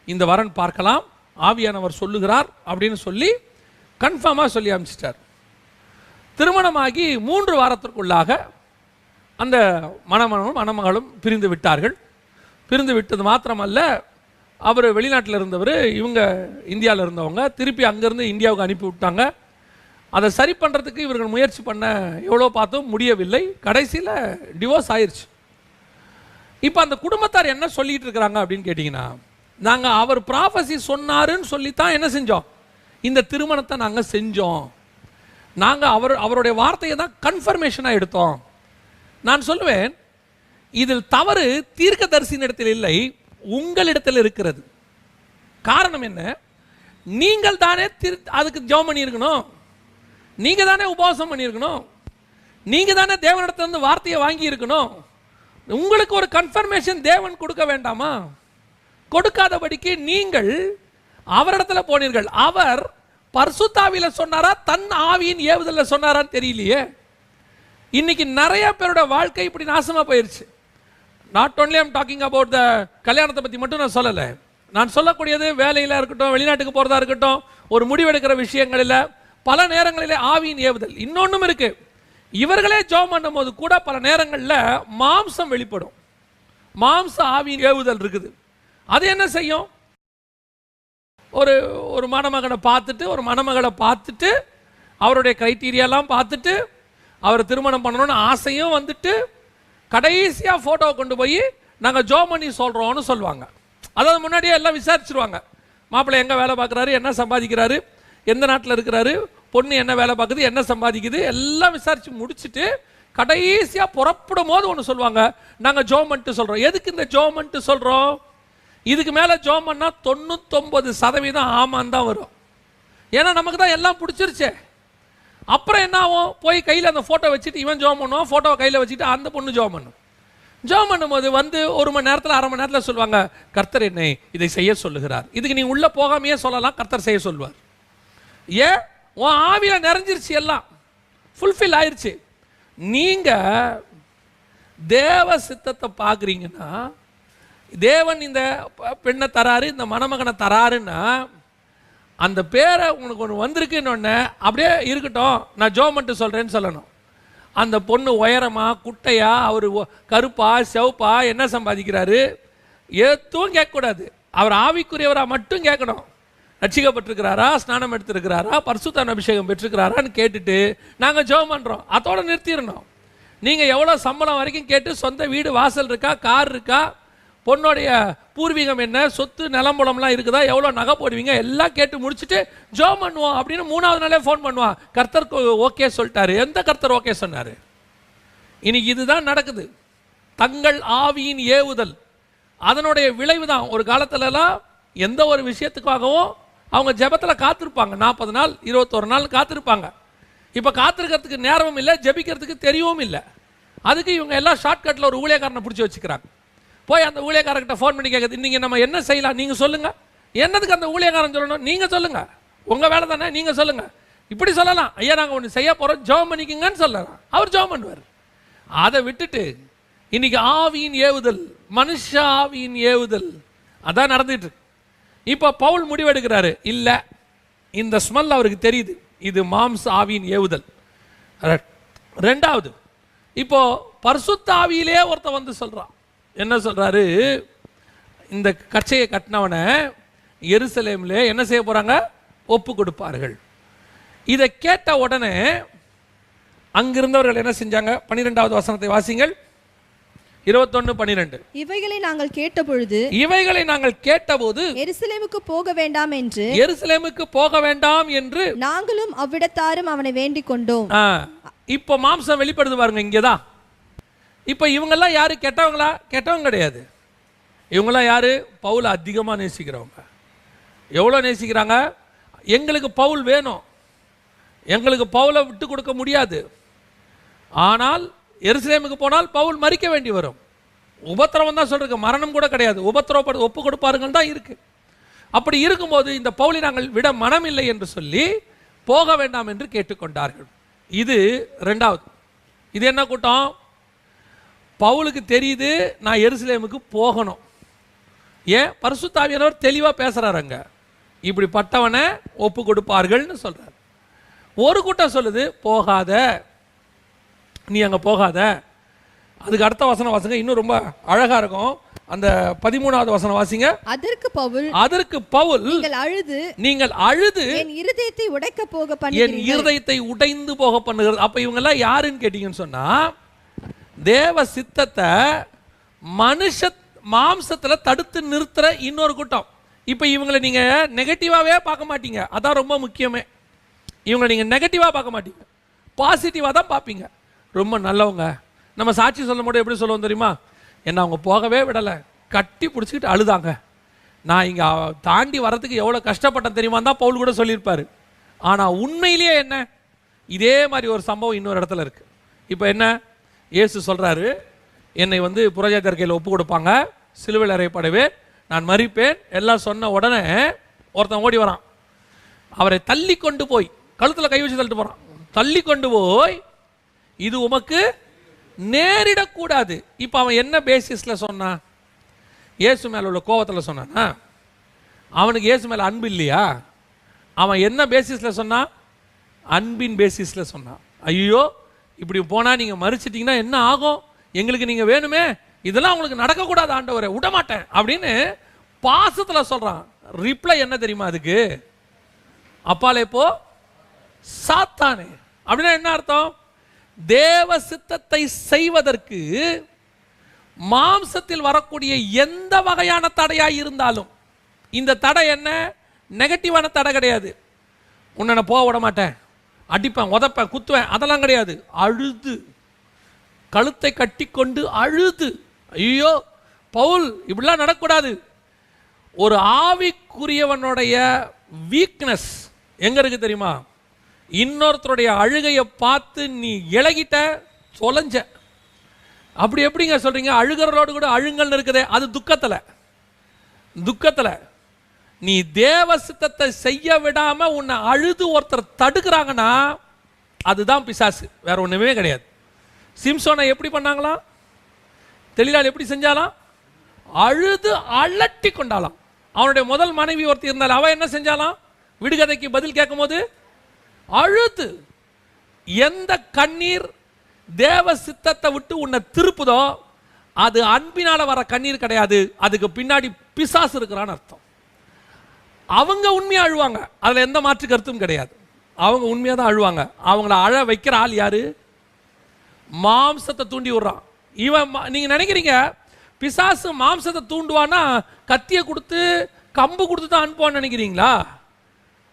இந்த வரன் பார்க்கலாம், ஆவியானவர் சொல்லுகிறார் அப்படின்னு சொல்லி கன்ஃபார்மாக சொல்லி அனுப்பிச்சிட்டார். திருமணமாகி 3 வாரத்திற்குள்ளாக அந்த மணமகளும் பிரிந்து விட்டார்கள். பிரிந்து விட்டது மாத்திரமல்ல, அவர் வெளிநாட்டில் இருந்தவர், இவங்க இந்தியாவில் இருந்தவங்க, திருப்பி அங்கேருந்து இந்தியாவுக்கு அனுப்பி விட்டாங்க. அதை சரி பண்ணுறதுக்கு இவர்கள் முயற்சி பண்ண எவ்வளோ பார்த்தும் முடியவில்லை. கடைசியில் டிவோர்ஸ் ஆயிடுச்சு. இப்போ அந்த குடும்பத்தார் என்ன சொல்லிட்டு இருக்கிறாங்க அப்படின்னு கேட்டிங்கன்னா, நாங்கள் அவர் ப்ராஃபஸி சொன்னாருன்னு சொல்லித்தான் என்ன செஞ்சோம், இந்த திருமணத்தை நாங்கள் செஞ்சோம், நாங்கள் அவருடைய வார்த்தையை தான் கன்ஃபர்மேஷனாக எடுத்தோம். நான் சொல்லுவேன், இதில் தவறு தீர்க்கதரிசியின் இடத்தில் இல்லை, உங்களிடத்தில் இருக்கிறது. காரணம் என்ன, நீங்கள் தானே அதுக்கு ஜெபம் பண்ணியிருக்கணும், நீங்கள் தானே உபவாசம் பண்ணியிருக்கணும், நீங்கள் தானே தேவனிடத்திலிருந்து வார்த்தையை வாங்கி இருக்கணும். உங்களுக்கு ஒரு கன்ஃபர்மேஷன் தேவன் கொடுக்க வேண்டாமா? கொடுக்காதபடிக்கு நீங்கள் அவரிடத்துல போனீர்கள். அவர் பரிசுத்தாவில சொன்னாரா, தன் ஆவியின் ஏவுதல்ல சொன்னாரான்னு தெரியலையே. இன்னைக்கு நிறைய பேரோட வாழ்க்கை இப்படி நாசமா போயிருச்சு. Not only I'm talking about the கல்யாணத்தை பற்றி மட்டும் நான் சொல்லலை. நான் சொல்லக்கூடியது வேலையில் இருக்கட்டும், வெளிநாட்டுக்கு போகிறதா இருக்கட்டும், ஒரு முடிவெடுக்கிற விஷயங்களில் பல நேரங்களில் ஆவியின் ஏவுதல். இன்னொன்றும் இருக்கு, இவர்களே ஜெபம் பண்ணும் போது கூட பல நேரங்களில் மாம்சம் வெளிப்படும், மாம்ச ஆவியின் ஏவுதல் இருக்குது. அது என்ன செய்யும், ஒரு மணமகனை பார்த்துட்டு, ஒரு மணமகளை பார்த்துட்டு, அவருடைய கிரைட்டீரியாலாம் பார்த்துட்டு, அவர் திருமணம் பண்ணணும்னு ஆசையும் வந்துட்டு, கடைசியாக ஃபோட்டோவை கொண்டு போய் நாங்கள் ஜெபம் பண்ணி சொல்கிறோன்னு சொல்லுவாங்க. அதாவது முன்னாடியே எல்லாம் விசாரிச்சிருவாங்க. மாப்பிள்ளை எங்கே வேலை பார்க்குறாரு, என்ன சம்பாதிக்கிறாரு, எந்த நாட்டில் இருக்கிறாரு, பொண்ணு என்ன வேலை பார்க்குது, என்ன சம்பாதிக்குது, எல்லாம் விசாரித்து முடிச்சுட்டு கடைசியாக புறப்படும் போது ஒன்று சொல்லுவாங்க, நாங்கள் ஜெபம் பண்ணிட்டு சொல்கிறோம். எதுக்கு இந்த ஜெபம் பண்ணிட்டு சொல்கிறோம்? இதுக்கு மேலே ஜெபம் பண்ணால் 99% ஆமான்னு தான் வரும். ஏன்னா நமக்கு தான் எல்லாம் பிடிச்சிருச்சே. அப்புறம் என்ன ஆகும், போய் கையில் அந்த ஃபோட்டோ வச்சுட்டு இவன் ஜெபம் பண்ணுவான், ஃபோட்டோவை கையில் வச்சுட்டு அந்த பொண்ணு ஜெபம் பண்ணும். ஜெபம் பண்ணும்போது வந்து 1 மணி நேரத்தில் 1/2 மணி நேரத்தில் சொல்லுவாங்க, கர்த்தர் என்னை இதை செய்ய சொல்லுகிறார். இதுக்கு நீ உள்ளே போகாமையே சொல்லலாம், கர்த்தர் செய்ய சொல்லுவார். ஏன், உன் ஆவியில் நிறைஞ்சிருச்சு, எல்லாம் ஃபுல்ஃபில் ஆயிடுச்சு. நீங்கள் தேவ சித்தத்தை பார்க்குறீங்கன்னா, தேவன் இந்த பெண்ணை தராரு, இந்த மணமகனை தராருன்னா, அந்த பேரை உங்களுக்கு ஒன்று வந்திருக்குன்னு அப்படியே இருக்கட்டும், நான் ஜெபம் பண்ணிட்டு சொல்கிறேன்னு சொல்லணும். அந்த பொண்ணு உயரமா குட்டையா, அவர் கருப்பா செவப்பா, என்ன சம்பாதிக்கிறாரு, எதுவும் கேட்கக்கூடாது. அவர் ஆவிக்குரியவராக மட்டும் கேட்கணும். ரட்சிக்கப்பட்டிருக்கிறாரா, ஸ்நானம் எடுத்திருக்கிறாரா, பரிசுத்த அபிஷேகம் பெற்றிருக்கிறாரான்னு கேட்டுட்டு நாங்கள் ஜெபம் பண்ணுறோம், அதோட நிறுத்திடணும். நீங்கள் எவ்வளோ சம்பளம் வரைக்கும் கேட்டு, சொந்த வீடு வாசல் இருக்கா, கார் இருக்கா, பொண்ணுடைய பூர்வீகம் என்ன, சொத்து நிலம்புலம்லாம் இருக்குதா, எவ்வளோ நகை போடுவீங்க, எல்லாம் கேட்டு முடிச்சுட்டு ஜெபம் பண்ணுவோம் அப்படின்னு 3வது நாளே ஃபோன் பண்ணுவான், கர்த்தருக்கு ஓகே சொல்லிட்டாரு. எந்த கர்த்தர் ஓகே சொன்னார்? இன்னைக்கு இதுதான் நடக்குது. தங்கள் ஆவியின் ஏவுதல் அதனுடைய விளைவு தான். ஒரு காலத்துலலாம் எந்த ஒரு விஷயத்துக்காகவும் அவங்க ஜெபத்தில் காத்திருப்பாங்க, 40 நாள் 21 நாள் காத்திருப்பாங்க. இப்போ காத்திருக்கிறதுக்கு நேரமும் இல்லை, ஜெபிக்கிறதுக்கு தெரியவும் இல்லை. அதுக்கு இவங்க எல்லாம் ஷார்ட்கட்டில் ஒரு ஊழியக்காரனை பிடிச்சி வச்சுக்கிறாங்க. போய் அந்த ஊழியக்காரர்கிட்ட ஃபோன் பண்ணி கேட்குது, நீங்கள் நம்ம என்ன செய்யலாம், நீங்கள் சொல்லுங்கள். என்னதுக்கு அந்த ஊழியக்காரன் சொல்லணும், நீங்கள் சொல்லுங்கள், உங்கள் வேலை தானே, நீங்கள் சொல்லுங்கள். இப்படி சொல்லலாம், ஐயா நாங்கள் ஒன்று செய்ய போகிறோம், ஜெபம் பண்ணிக்கங்கன்னு சொல்லலாம், அவர் ஜெபம் பண்ணுவார். அதை விட்டுட்டு இன்னைக்கு ஆவியின் ஏவுதல், மனுஷ ஆவியின் ஏவுதல் அதான் நடந்துட்டு. இப்போ பவுல் முடிவெடுக்கிறாரு, இல்லை இந்த ஸ்மெல் அவருக்கு தெரியுது, இது மாம்ச ஆவியின் ஏவுதல். 2வது, இப்போ பரிசுத்த ஆவியிலே ஒருத்தன் வந்து சொல்கிறான். என்ன சொல்றாரு, இந்த கச்சையை கட்டினவனை எருசலேமில் என்ன செய்ய போறாங்க, ஒப்பு கொடுப்பார்கள். இதை கேட்ட உடனே அங்கிருந்தவர்கள் என்ன செஞ்சாங்க, 12வது வசனத்தை வாசிங்கள். 21:12. இவைகளை நாங்கள் கேட்டபொழுது எருசலேமுக்கு போக வேண்டாம் என்று நாங்களும் அவ்விடத்தாரும் அவனை வேண்டிக் கொண்டோம். இப்போ மாம்சம் வெளிப்படுது பாருங்க, இங்கதான். இப்போ இவங்கெல்லாம் யாரு? கெட்டவங்களா? கெட்டவங்க கிடையாது. இவங்கெல்லாம் யாரு? பவுலை அதிகமா நேசிக்கிறவங்க. எவ்வளவு நேசிக்கிறாங்க? எங்களுக்கு பவுல் வேணும், எங்களுக்கு பவுலை விட்டு கொடுக்க முடியாது. ஆனால் எருசலேமுக்கு போனால் பவுல் மரிக்க வேண்டி வரும். உபத்திரவம் தான் சொல்றீங்க, மரணம் கூட கிடையாது. உபத்திரவப்பட ஒப்பு கொடுப்பாருங்கள் தான் இருக்கு. அப்படி இருக்கும்போது இந்த பவுலை நாங்கள் விட மனம் இல்லை என்று சொல்லி போக வேண்டாம் என்று கேட்டுக்கொண்டார்கள். இது ரெண்டாவது. இது என்ன கூட்டம்? பவுலுக்கு தெரியுது நான் எருசலேமுக்கு போகணும். ஏன்? பரிசுத்த ஆவியானவர் தெளிவா பேசுறாருங்க. இப்படிப்பட்டவனை ஒப்பு கொடுப்பார்கள்னு சொல்றாரு. ஒரு கூட்டம் சொல்லுது போகாத, நீ அங்க போகாத. அதுக்கு அடுத்த வசனம் வாசிங்க, இன்னும் ரொம்ப அழகா இருக்கும். அந்த 13வது வசனம் வாசிங்க. அதற்கு பவுல் நீங்கள் அழுது என் இருதயத்தை உடைந்து போக பண்ணுகிறது. அப்ப இவங்க எல்லாம் யாருன்னு கேட்டீங்கன்னு சொன்னா, தேவ சித்தத்தை மனுஷ மாம்சத்துல தடுத்து நிறுத்துற இன்னொரு கூட்டம். இப்ப இவங்களை நீங்க நெகட்டிவாவே பார்க்க மாட்டீங்க, அதான் ரொம்ப முக்கியமே. இவங்களை நீங்க நெகட்டிவா பார்க்க மாட்டீங்க, பாசிட்டிவா தான் பார்ப்பீங்க. ரொம்ப நல்லவங்க. நம்ம சாட்சி சொல்லும் போது எப்படி சொல்லுவோம் தெரியுமா? என்ன அவங்க போகவே விடலை, கட்டி பிடிச்சிக்கிட்டு அழுதாங்க, நான் இங்கே தாண்டி வரதுக்கு எவ்வளோ கஷ்டப்பட்டேன் தெரியுமா தான் பவுல் கூட சொல்லியிருப்பாரு. ஆனால் உண்மையிலேயே என்ன, இதே மாதிரி ஒரு சம்பவம் இன்னொரு இடத்துல இருக்கு. இப்போ என்ன, இயேசு சொல்கிறாரு, என்னை புறஜாதியார் கையில் ஒப்பு கொடுப்பாங்க, சிலுவையில் அறையப்படுவேன், நான் மரிப்பேன் எல்லாம் சொன்ன உடனே ஒருத்தன் ஓடி வரான். அவரை தள்ளி கொண்டு போய் கழுத்தில் கை வச்சு தள்ளிட்டு போகிறான். தள்ளி கொண்டு போய் இது உமக்கு நேரிடக்கூடாது. இப்போ அவன் என்ன பேசிஸில் சொன்னான்? இயேசு மேலே உள்ள கோபத்தில் சொன்னானா? அவனுக்கு இயேசு மேலே அன்பு இல்லையா? அவன் என்ன பேசிஸில் சொன்னான்? அன்பின் பேசிஸில் சொன்னான். ஐயோ இப்படி போனால் நீங்கள் மறிச்சிட்டிங்கன்னா என்ன ஆகும், எங்களுக்கு நீங்கள் வேணுமே, இதெல்லாம் உங்களுக்கு நடக்கக்கூடாது ஆண்டவரே, விட மாட்டேன் அப்படின்னு பாசத்தில் சொல்கிறான். ரிப்ளை என்ன தெரியுமா அதுக்கு? அப்பாலே போ சாத்தானே. அப்படின்னா என்ன அர்த்தம்? தேவ சித்தத்தை செய்வதற்கு மாம்சத்தில் வரக்கூடிய எந்த வகையான தடையா இருந்தாலும், இந்த தடை என்ன, நெகட்டிவான தடை கிடையாது. உன்னை போக விட மாட்டேன், அடிப்பேன், உதப்பேன், குத்துவேன், அதெல்லாம் கிடையாது. அழுது கழுத்தை கட்டி கொண்டு அழுது, ஐயோ பவுல் இப்படிலாம் நடக்கூடாது. ஒரு ஆவிக்குரியவனுடைய வீக்னஸ் எங்க இருக்கு தெரியுமா? இன்னொருத்தருடைய அழுகையை பார்த்து நீ இழகிட்ட, தொலைஞ்ச. அப்படி எப்படிங்க சொல்றீங்க? அழுகிறோடு கூட அழுங்கல் இருக்குதே, அது துக்கத்துல நீ தேவ சித்தத்தை செய்ய விடாம உன்னை அழுது ஒருத்தர் தடுக்கிறாங்கன்னா அதுதான் பிசாசு, வேற ஒண்ணுமே கிடையாது. சிம்சோனை எப்படி பண்ணாங்களாம்? தெளிலால் எப்படி செஞ்சாலாம்? அழுது அலட்டி கொண்டாலாம். அவனுடைய முதல் மனைவி ஒருத்தர் இருந்தால், அவ என்ன செஞ்சாலாம்? விடுகதைக்கு பதில் கேட்கும் போது அழுது. எந்த கண்ணீர் தேவ சித்தத்தை விட்டு உன்னை திருப்புதோ அது அன்பினால வர கண்ணீர் கிடையாது, அதுக்கு பின்னாடி பிசாசு இருக்கிறான்னு அர்த்தம். அவங்க உண்மையா அழுவாங்க, அதுல எந்த மாற்று கருத்தும் கிடையாது. அவங்க உண்மையா தான் அழுவாங்க. அவங்கள அழ வைக்கிற ஆள் யாரு? மாம்சத்தை தூண்டி விடுறான் இவன். நீங்க நினைக்கிறீங்க பிசாசு மாம்சத்தை தூண்டுவான்னா கத்தியை கொடுத்து கம்பு கொடுத்து தான் அனுப்புவான்னு நினைக்கிறீங்களா?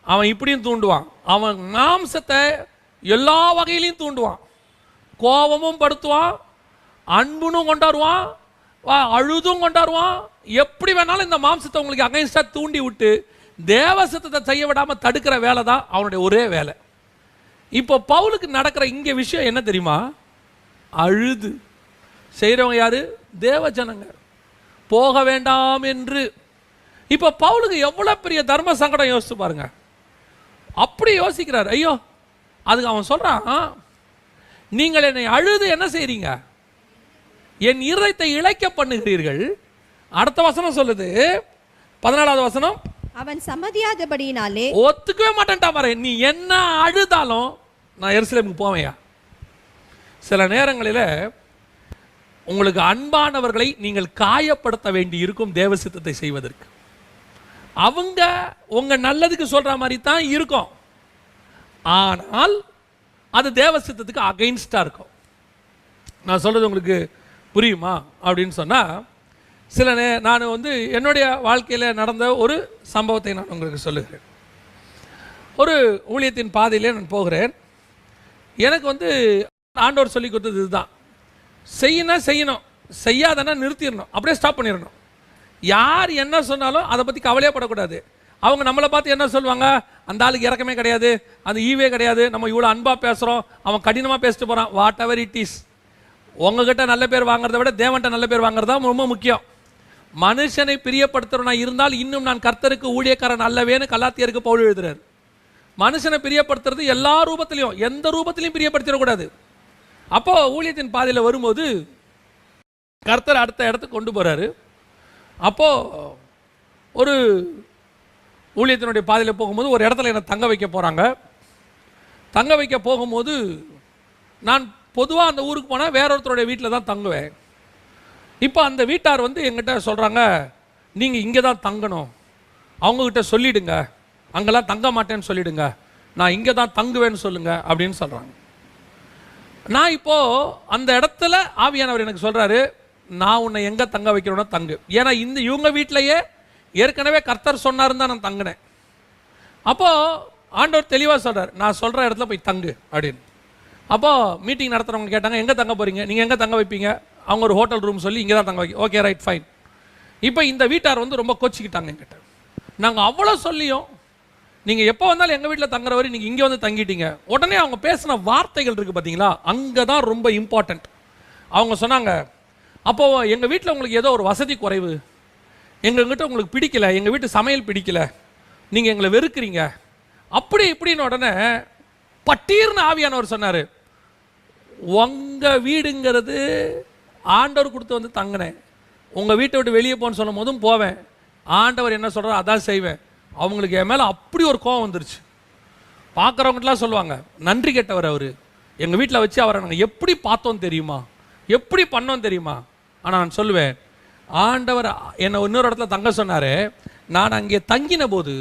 அவன் இப்படியும் தூண்டுவான். அவன் மாம்சத்தை எல்லா வகையிலையும் தூண்டுவான். கோபமும் படுத்துவான், அன்புனும் கொண்டாடுவான், அழுதும் கொண்டாடுவான். எப்படி வேணாலும் இந்த மாம்சத்தை உங்களுக்கு அகைன்ஸ்டா தூண்டி விட்டு தேவ சித்தத்தை செய்ய விடாம தடுக்கிற வேலை தான் அவனுடைய ஒரே வேலை. இப்போ பவுலுக்கு நடக்கிற இங்க விஷயம் என்ன தெரியுமா? அழுது செய்யறவங்க யாரு? தேவ ஜனங்க. போக வேண்டாம் என்று. இப்போ பவுலுக்கு எவ்வளவு பெரிய தர்ம சங்கடம் யோசிச்சு பாருங்க. அப்படி யோசிக்கிறார். ஐயோ, அதுக்கு அவன் சொல்றான், நீங்கள் என்னை அழுது என்ன செய்றீங்க? என் இருதயத்தை இளைக்க பண்ணுகிறீர்கள். அடுத்த வசனம் சொல்லுது, 14வது வசனம், அவன் சம்மதியாதபடியினாலே ஒத்துக்கவே மாட்டேன்டா பாரு, நீ என்ன அழுதாலும் நான் எருசலேமுக்கு போவேயா. சில நேரங்களில் உங்களுக்கு அன்பானவர்களை நீங்கள் காயப்படுத்த வேண்டி இருக்கும் தேவ சித்தத்தை செய்வதற்கு. அவங்க உங்க நல்லதுக்கு சொல்ற மாதிரி தான் இருக்கும், ஆனால் அது தேவ சித்தத்துக்கு அகைன்ஸ்டா இருக்கும். நான் சொல்றது உங்களுக்கு புரியுமா அப்படின்னு சொன்னால், நான் வந்து என்னுடைய வாழ்க்கையில் நடந்த ஒரு சம்பவத்தை நான் உங்களுக்கு சொல்லுகிறேன். ஒரு ஊழியத்தின் பாதையிலே நான் போகிறேன். எனக்கு வந்து ஆண்டவர் சொல்லி கொடுத்தது இதுதான், செய்யணும், செய்யாதனா நிறுத்திடணும், அப்படியே ஸ்டாப் பண்ணிடணும். யார் என்ன சொன்னாலும் அதை பற்றி கவலையே படக்கூடாது. அவங்க நம்மளை பார்த்து என்ன சொல்லுவாங்க, அந்த ஆளுக்கு இறக்கமே கிடையாது, அந்த ஈவே கிடையாது, நம்ம இவ்வளோ அன்பாக பேசுகிறோம், அவன் கடினமாக பேசிட்டு போகிறான். வாட் எவர் இட் இஸ், உங்ககிட்ட நல்ல பேர் வாங்குறத விட தேவன்கிட்ட நல்ல பேர் வாங்குறது தான் ரொம்ப முக்கியம். மனுஷனை பிரியப்படுத்துறவனா இருந்தால் இன்னும் நான் கர்த்தருக்கு ஊழியக்காரன் அல்லவேன்னு கலாத்தியருக்கு பவுல் எழுதுறாரு. மனுஷனை பிரியப்படுத்துறது எல்லா ரூபத்திலையும், எந்த ரூபத்திலையும் பிரியப்படுத்திடக்கூடாது. அப்போ ஊழியத்தின் பாதையில் வரும்போது கர்த்தர் அடுத்த இடத்துக்கு கொண்டு போறாரு. அப்போ ஒரு ஊழியத்தினுடைய பாதையில் போகும்போது ஒரு இடத்துல என்னை தங்க வைக்க போறாங்க. தங்க வைக்க போகும்போது நான் பொதுவாக அந்த ஊருக்கு போனால் வேற ஒருத்தருடைய வீட்டில் தான் தங்குவேன். இப்போ அந்த வீட்டார் வந்து எங்கிட்ட சொல்கிறாங்க, நீங்கள் இங்கே தான் தங்கணும், அவங்கக்கிட்ட சொல்லிவிடுங்க, அங்கெல்லாம் தங்க மாட்டேன்னு சொல்லிவிடுங்க, நான் இங்கே தான் தங்குவேன்னு சொல்லுங்க அப்படின்னு சொல்கிறாங்க. நான் இப்போது அந்த இடத்துல ஆவியானவர் எனக்கு சொல்கிறாரு, நான் உன்னை எங்கே தங்க வைக்கிறோன்னா தங்கு. ஏன்னா இவங்க வீட்டிலையே ஏற்கனவே கர்த்தர் சொன்னாருன்னு தான் நான் தங்கினேன். அப்போது ஆண்டவர் தெளிவாக சொல்கிறார், நான் சொல்கிற இடத்துல போய் தங்கு அப்படின்னு. அப்போது மீட்டிங் நடத்துகிறவங்க கேட்டாங்க, எங்கே தங்க போகிறீங்க, நீங்கள் எங்கே தங்க வைப்பீங்க? அவங்க ஒரு ஹோட்டல் ரூம் சொல்லி இங்கே தான் தங்க வைக்க. Okay, right, fine. இப்போ இந்த வீட்டார் வந்து ரொம்ப கோச்சிக்கிட்டாங்க என்கிட்ட. நாங்கள் அவ்வளோ சொல்லியும் நீங்கள் எப்போ வந்தாலும் எங்கள் வீட்டில் தங்குற வரை நீங்கள் இங்கே வந்து தங்கிட்டீங்க. உடனே அவங்க பேசின வார்த்தைகள் இருக்குது பார்த்தீங்களா, அங்கே தான் ரொம்ப இம்பார்ட்டண்ட். அவங்க சொன்னாங்க, அப்போது எங்கள் வீட்டில் உங்களுக்கு ஏதோ ஒரு வசதி குறைவு, எங்ககிட்ட உங்களுக்கு பிடிக்கல, எங்கள் வீட்டு சமையல் பிடிக்கல, நீங்கள் எங்களை வெறுக்கிறீங்க, அப்படி இப்படின்னு. உடனே பட்டீர்னு ஆவியானவர் சொன்னார், உங்கள் வீடுங்கிறது ஆண்டவர் கொடுத்து வந்து தங்கினேன், உங்கள் வீட்டை விட்டு வெளியே போன்னு சொல்லும் போதும் போவேன், ஆண்டவர் என்ன சொல்கிறார் அதான் செய்வேன். அவங்களுக்கு என் மேலே அப்படி ஒரு கோவம் வந்துருச்சு. பார்க்குறவங்கலாம் சொல்லுவாங்க, நன்றி கெட்டவர் அவர், எங்கள் வீட்டில் வச்சு அவரை நாங்கள் எப்படி பார்த்தோம் தெரியுமா, எப்படி பண்ணோம் தெரியுமா. ஆனால் நான் சொல்லுவேன், ஆண்டவர் என்னை இன்னொரு இடத்துல தங்க சொன்னார், நான் அங்கே தங்கின போது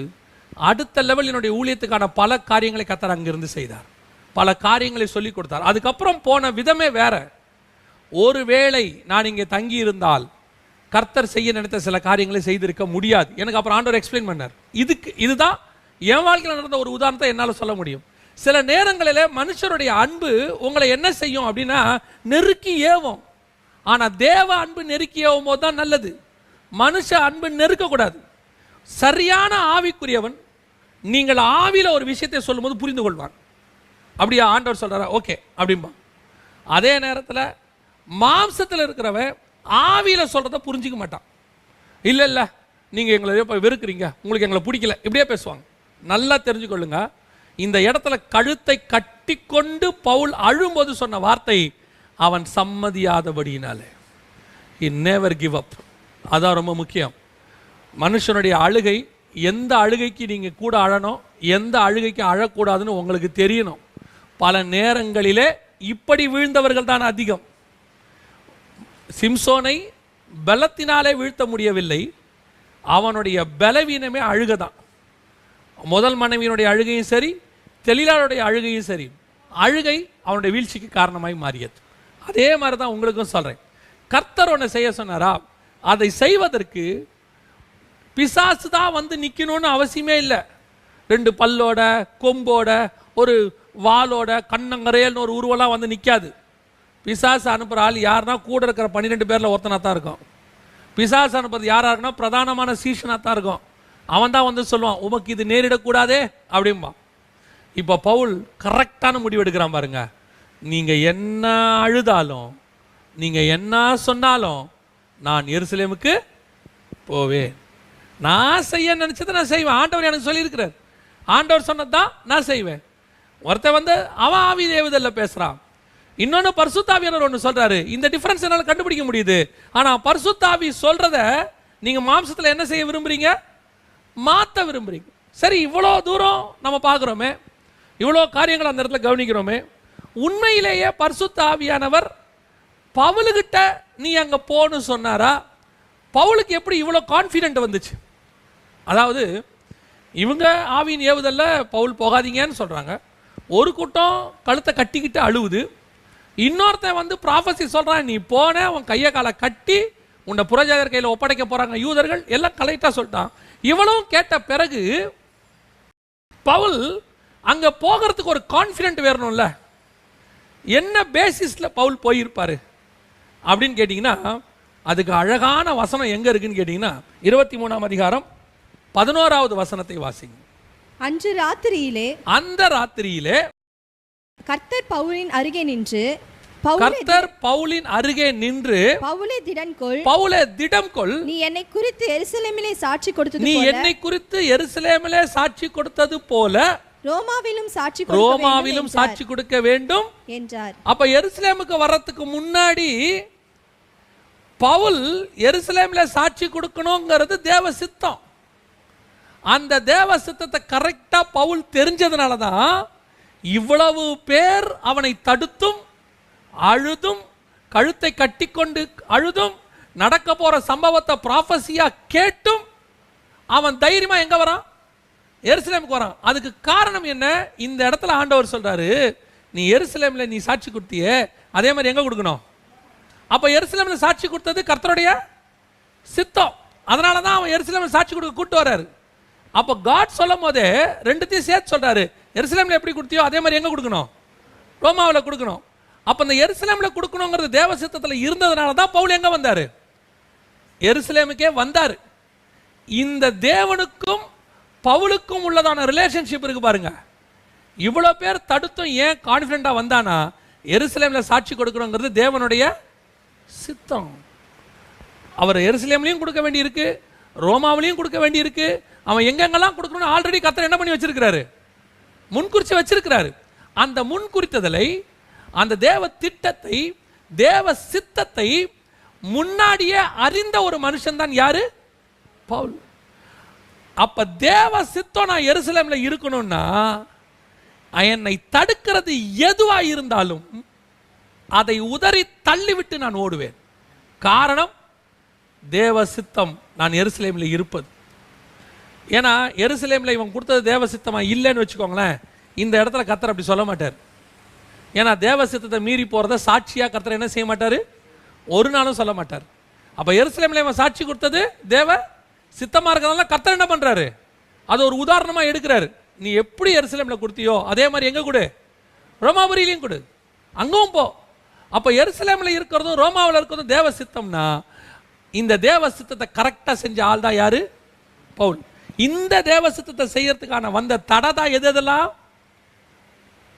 அடுத்த லெவல் என்னுடைய ஊழியத்துக்கான பல காரியங்களை கர்த்தர் அங்கிருந்து செய்தார், பல காரியங்களை சொல்லி கொடுத்தார். அதுக்கப்புறம் போன விதமே வேற. ஒருவேளை நான் இங்கே தங்கி இருந்தால் கர்த்தர் செய்ய நினைத்த சில காரியங்களை செய்திருக்க முடியாது. எனக்கு அப்புறம் ஆண்டவர் எக்ஸ்பிளைன் பண்ணார். இதுதான் என் வாழ்க்கையில் நடந்த ஒரு உதாரணத்தை என்னால் சொல்ல முடியும். சில நேரங்களில் மனுஷருடைய அன்பு உங்களை என்ன செய்யும் அப்படின்னா நெருக்கி ஏவும். ஆனால் தேவ அன்பு நெருக்கி ஏவும் போது தான் நல்லது. மனுஷ அன்பு நெருக்கக்கூடாது. சரியான ஆவிக்குரியவன் நீங்கள் ஆவியில் ஒரு விஷயத்தை சொல்லும்போது புரிந்து கொள்வான். அப்படியா ஆண்டவர் சொல்கிறாரா, ஓகே அப்படின்பா. அதே நேரத்தில் மாம்சத்தில் இருக்கிறவன் ஆவியில் சொல்கிறத புரிஞ்சிக்க மாட்டான். இல்லை இல்லை நீங்கள் எங்களை இப்போ வெறுக்கிறீங்க, உங்களுக்கு எங்களை பிடிக்கல, இப்படியே பேசுவாங்க. நல்லா தெரிஞ்சுக்கொள்ளுங்க, இந்த இடத்துல கழுத்தை கட்டி கொண்டு பவுல் அழும்போது சொன்ன வார்த்தை, அவன் சம்மதியாதபடியினாலே. he never give up. அதான் ரொம்ப முக்கியம். மனுஷனுடைய அழுகை, எந்த அழுகைக்கு நீங்கள் கூட அழணும், எந்த அழுகைக்கு அழக்கூடாதுன்னு உங்களுக்கு தெரியணும். பல நேரங்களிலே இப்படி வீழ்ந்தவர்கள் தான் அதிகம். சிம்சோனை பலத்தினாலே வீழ்த்த முடியவில்லை, அவனுடைய பலவீனமே அழுகதான். முதல் மனைவியினுடைய அழுகையும் சரி, தெளிலாளுடைய அழுகையும் சரி, அழுகை அவனுடைய வீழ்ச்சிக்கு காரணமாய் மாறியது. அதே மாதிரி தான் உங்களுக்கும் சொல்கிறேன். கர்த்தர் ஒன்று செய்ய சொன்னாரா, அதை செய்வதற்கு பிசாசு தான் வந்து நிற்கணும்னு அவசியமே இல்லை. 2 பல்லோட, கொம்போட, ஒரு வாளோட, கண்ணங்கரையல்னு ஒரு உருவெல்லாம் வந்து நிற்காது. பிசாசு அனுப்புகிற ஆள் யாருன்னா கூட இருக்கிற 12 பேரில் ஒருத்தனாக தான் இருக்கும். பிசாசு அனுப்புறது யாராக இருக்குன்னா பிரதானமான சீஷனாக தான் இருக்கும். அவன் தான் வந்து சொல்லுவான், உமக்கு இது நேரிடக்கூடாதே அப்படின்பா. இப்போ பவுல் கரெக்டான முடிவு எடுக்கிறான் பாருங்க. நீங்கள் என்ன அழுதாலும், நீங்கள் என்ன சொன்னாலும் நான் எருசலேமுக்கு போவேன். நான் செய்ய நினச்சதை நான் செய்வேன். ஆண்டவர் எனக்கு சொல்லியிருக்கிறார், ஆண்டவர் சொன்னதான் நான் செய்வேன். ஒருத்தன் வந்து அவன் ஆவி தேவதல்ல பேசுகிறான், இன்னொன்று பரிசுத்தாவியானவர் ஒன்று சொல்கிறாரு. இந்த டிஃப்ரென்ஸ் என்னால் கண்டுபிடிக்க முடியுது. ஆனால் பரிசுத்தாவி சொல்கிறத நீங்கள் மாம்சத்தில் என்ன செய்ய விரும்புகிறீங்க, மாற்ற விரும்புகிறீங்க. சரி, இவ்வளோ தூரம் நம்ம பார்க்குறோமே, இவ்வளோ காரியங்கள் அந்த இடத்துல கவனிக்கிறோமே, உண்மையிலேயே பரிசுத்த ஆவியானவர் பவுலுக்கிட்ட நீ அங்கே போன்னு சொன்னாரா? பவுலுக்கு எப்படி இவ்வளோ கான்ஃபிடென்ட் வந்துச்சு? அதாவது இவங்க ஆவியின் ஏவுதல்ல பவுல் போகாதீங்கன்னு சொல்கிறாங்க. ஒரு கூட்டம் கழுத்தை கட்டிக்கிட்டு அழுவுது, இன்னொருத்தன் வந்து ப்ராஃபஸி சொல்றான், நீ போன உன் கையை காலை கட்டி உன்னை புறஜாதியர் கையில் ஒப்படைக்க போறாங்க யூதர்கள், எல்லாம் கரெக்டா சொல்லிட்டான். இவ்வளவும் கேட்ட பிறகு பவுல் அங்க போகிறதுக்கு ஒரு கான்ஃபிடென்ட் வேணும்ல. என்ன பேசிஸ்ல பவுல் போயிருப்பாரு அப்படின்னு கேட்டீங்கன்னா, அதுக்கு அழகான வசனம் எங்க இருக்குன்னு கேட்டீங்கன்னா 23ஆம் அதிகாரம் 11வது வசனத்தை வாசிங்க. அன்று ராத்திரியிலே, அந்த ராத்திரியிலே கர்த்தர் பவுலின் அருகே நின்று பவுலே திடம் கொள், நீ என்னை குறித்து எருசலேமிலே சாட்சி கொடுத்தது போல ரோமாவிலும் சாட்சி கொடுக்க வேண்டும் என்றார். அப்ப எருசலேமுக்கு வர்றதுக்கு முன்னாடி பவுல் எருசலேம்ல சாட்சி கொடுக்கணுங்கிறது தேவ சித்தம். அந்த தேவ சித்தத்தை கரெக்டா பவுல் தெரிஞ்சதுனாலதான் இவ்வளவு பேர் அவனை தடுத்தும் அழுதும் கழுத்தை கட்டிக்கொண்டு அழுதும் நடக்க போற சம்பவத்தை ப்ராஃபஸியா கேட்டும் அவன் தைரியமா எங்க வரான்? எருசலேமுக்கு வரான். அதுக்கு காரணம் என்ன? இந்த இடத்துல ஆண்டவர் சொல்றாரு, நீ எருசலேம்ல நீ சாட்சி கொடுத்தியே, அதே மாதிரி எங்க கொடுக்கணும்? அப்ப எருசலேம்ல சாட்சி கொடுத்தது கர்த்தருடைய சித்தம். அதனாலதான் அவன் எருசலேம்ல சாட்சி கொடுக்க கூட்டு வர்றாரு. அப்ப காட் சொல்லும் போதே ரெண்டுத்தையும் சேர்த்து சொல்றாரு. எருசலேம்ல எப்படி கொடுத்தியோ அதே மாதிரி எங்க கொடுக்கணும்? ரோமாவில் கொடுக்கணும். அப்ப இந்த எருசலேம்ல கொடுக்கணுங்கிறது தேவ சித்தத்தில் இருந்ததுனால தான் பவுல் எங்க வந்தாரு? எருசலேமுக்கே வந்தாரு. இந்த தேவனுக்கும் பவுலுக்கும் உள்ளதான ரிலேஷன்ஷிப் இருக்கு பாருங்க. இவ்வளவு பேர் தடுத்தும் ஏன் கான்ஃபிடென்ட்டா வந்தானா, எருசலேம்ல சாட்சி கொடுக்கணுங்கிறது தேவனுடைய சித்தம். அவர் எருசலேம்லயும் கொடுக்க வேண்டி இருக்கு, ரோமாவிலையும் கொடுக்க வேண்டி இருக்கு. அவன் எங்கெங்கெல்லாம் கொடுக்கணும்னு ஆல்ரெடி கர்த்தர் என்ன பண்ணி வச்சிருக்கிறாரு? முன்குறிச்சு வச்சிருக்கிறாரு. அந்த முன்குறித்ததலை, அந்த தேவ திட்டத்தை, தேவ சித்தத்தை முன்னாடியே அறிந்த ஒரு மனுஷன் தான் யாரு? பவுல். அப்ப தேவ சித்தம் நான் எருசலேம்ல இருக்கணும்னா என்னை தடுக்கிறது எதுவா இருந்தாலும் அதை உதறி தள்ளிவிட்டு நான் ஓடுவேன். காரணம், தேவ சித்தம் நான் எருசலேம்ல இருப்பது. ஏன்னா எருசலேம்ல இவன் கொடுத்தது தேவ சித்தமா இல்லைன்னு வச்சுக்கோங்களேன், இந்த இடத்துல கர்த்தர் அப்படி சொல்ல மாட்டார். ஏன்னா தேவ சித்தத்தை மீறி போறத சாட்சியா கர்த்தர் என்ன செய்ய மாட்டாரு? ஒரு நாளும் சொல்ல மாட்டார். அப்ப எருசலேம்ல இவன் சாட்சி கொடுத்தது தேவ சித்தமா இருக்கிறதால கர்த்தர் என்ன பண்றாரு? அது ஒரு உதாரணமா எடுக்கிறாரு. நீ எப்படி எருசலேம்ல கொடுத்தியோ அதே மாதிரி எங்க கொடு? ரோமாபுரியிலையும் கொடு, அங்கவும் போ. அப்ப எருசலேம்ல இருக்கிறதும் ரோமாவில் இருக்கிறதும் தேவ சித்தம்னா, இந்த தேவ சித்தத்தை கரெக்டா செஞ்ச ஆள் தான் யாரு? பவுல். இந்த தேவ சித்தத்தை செய்யறதுக்கான வந்த தடை தான் எதெல்லாம்?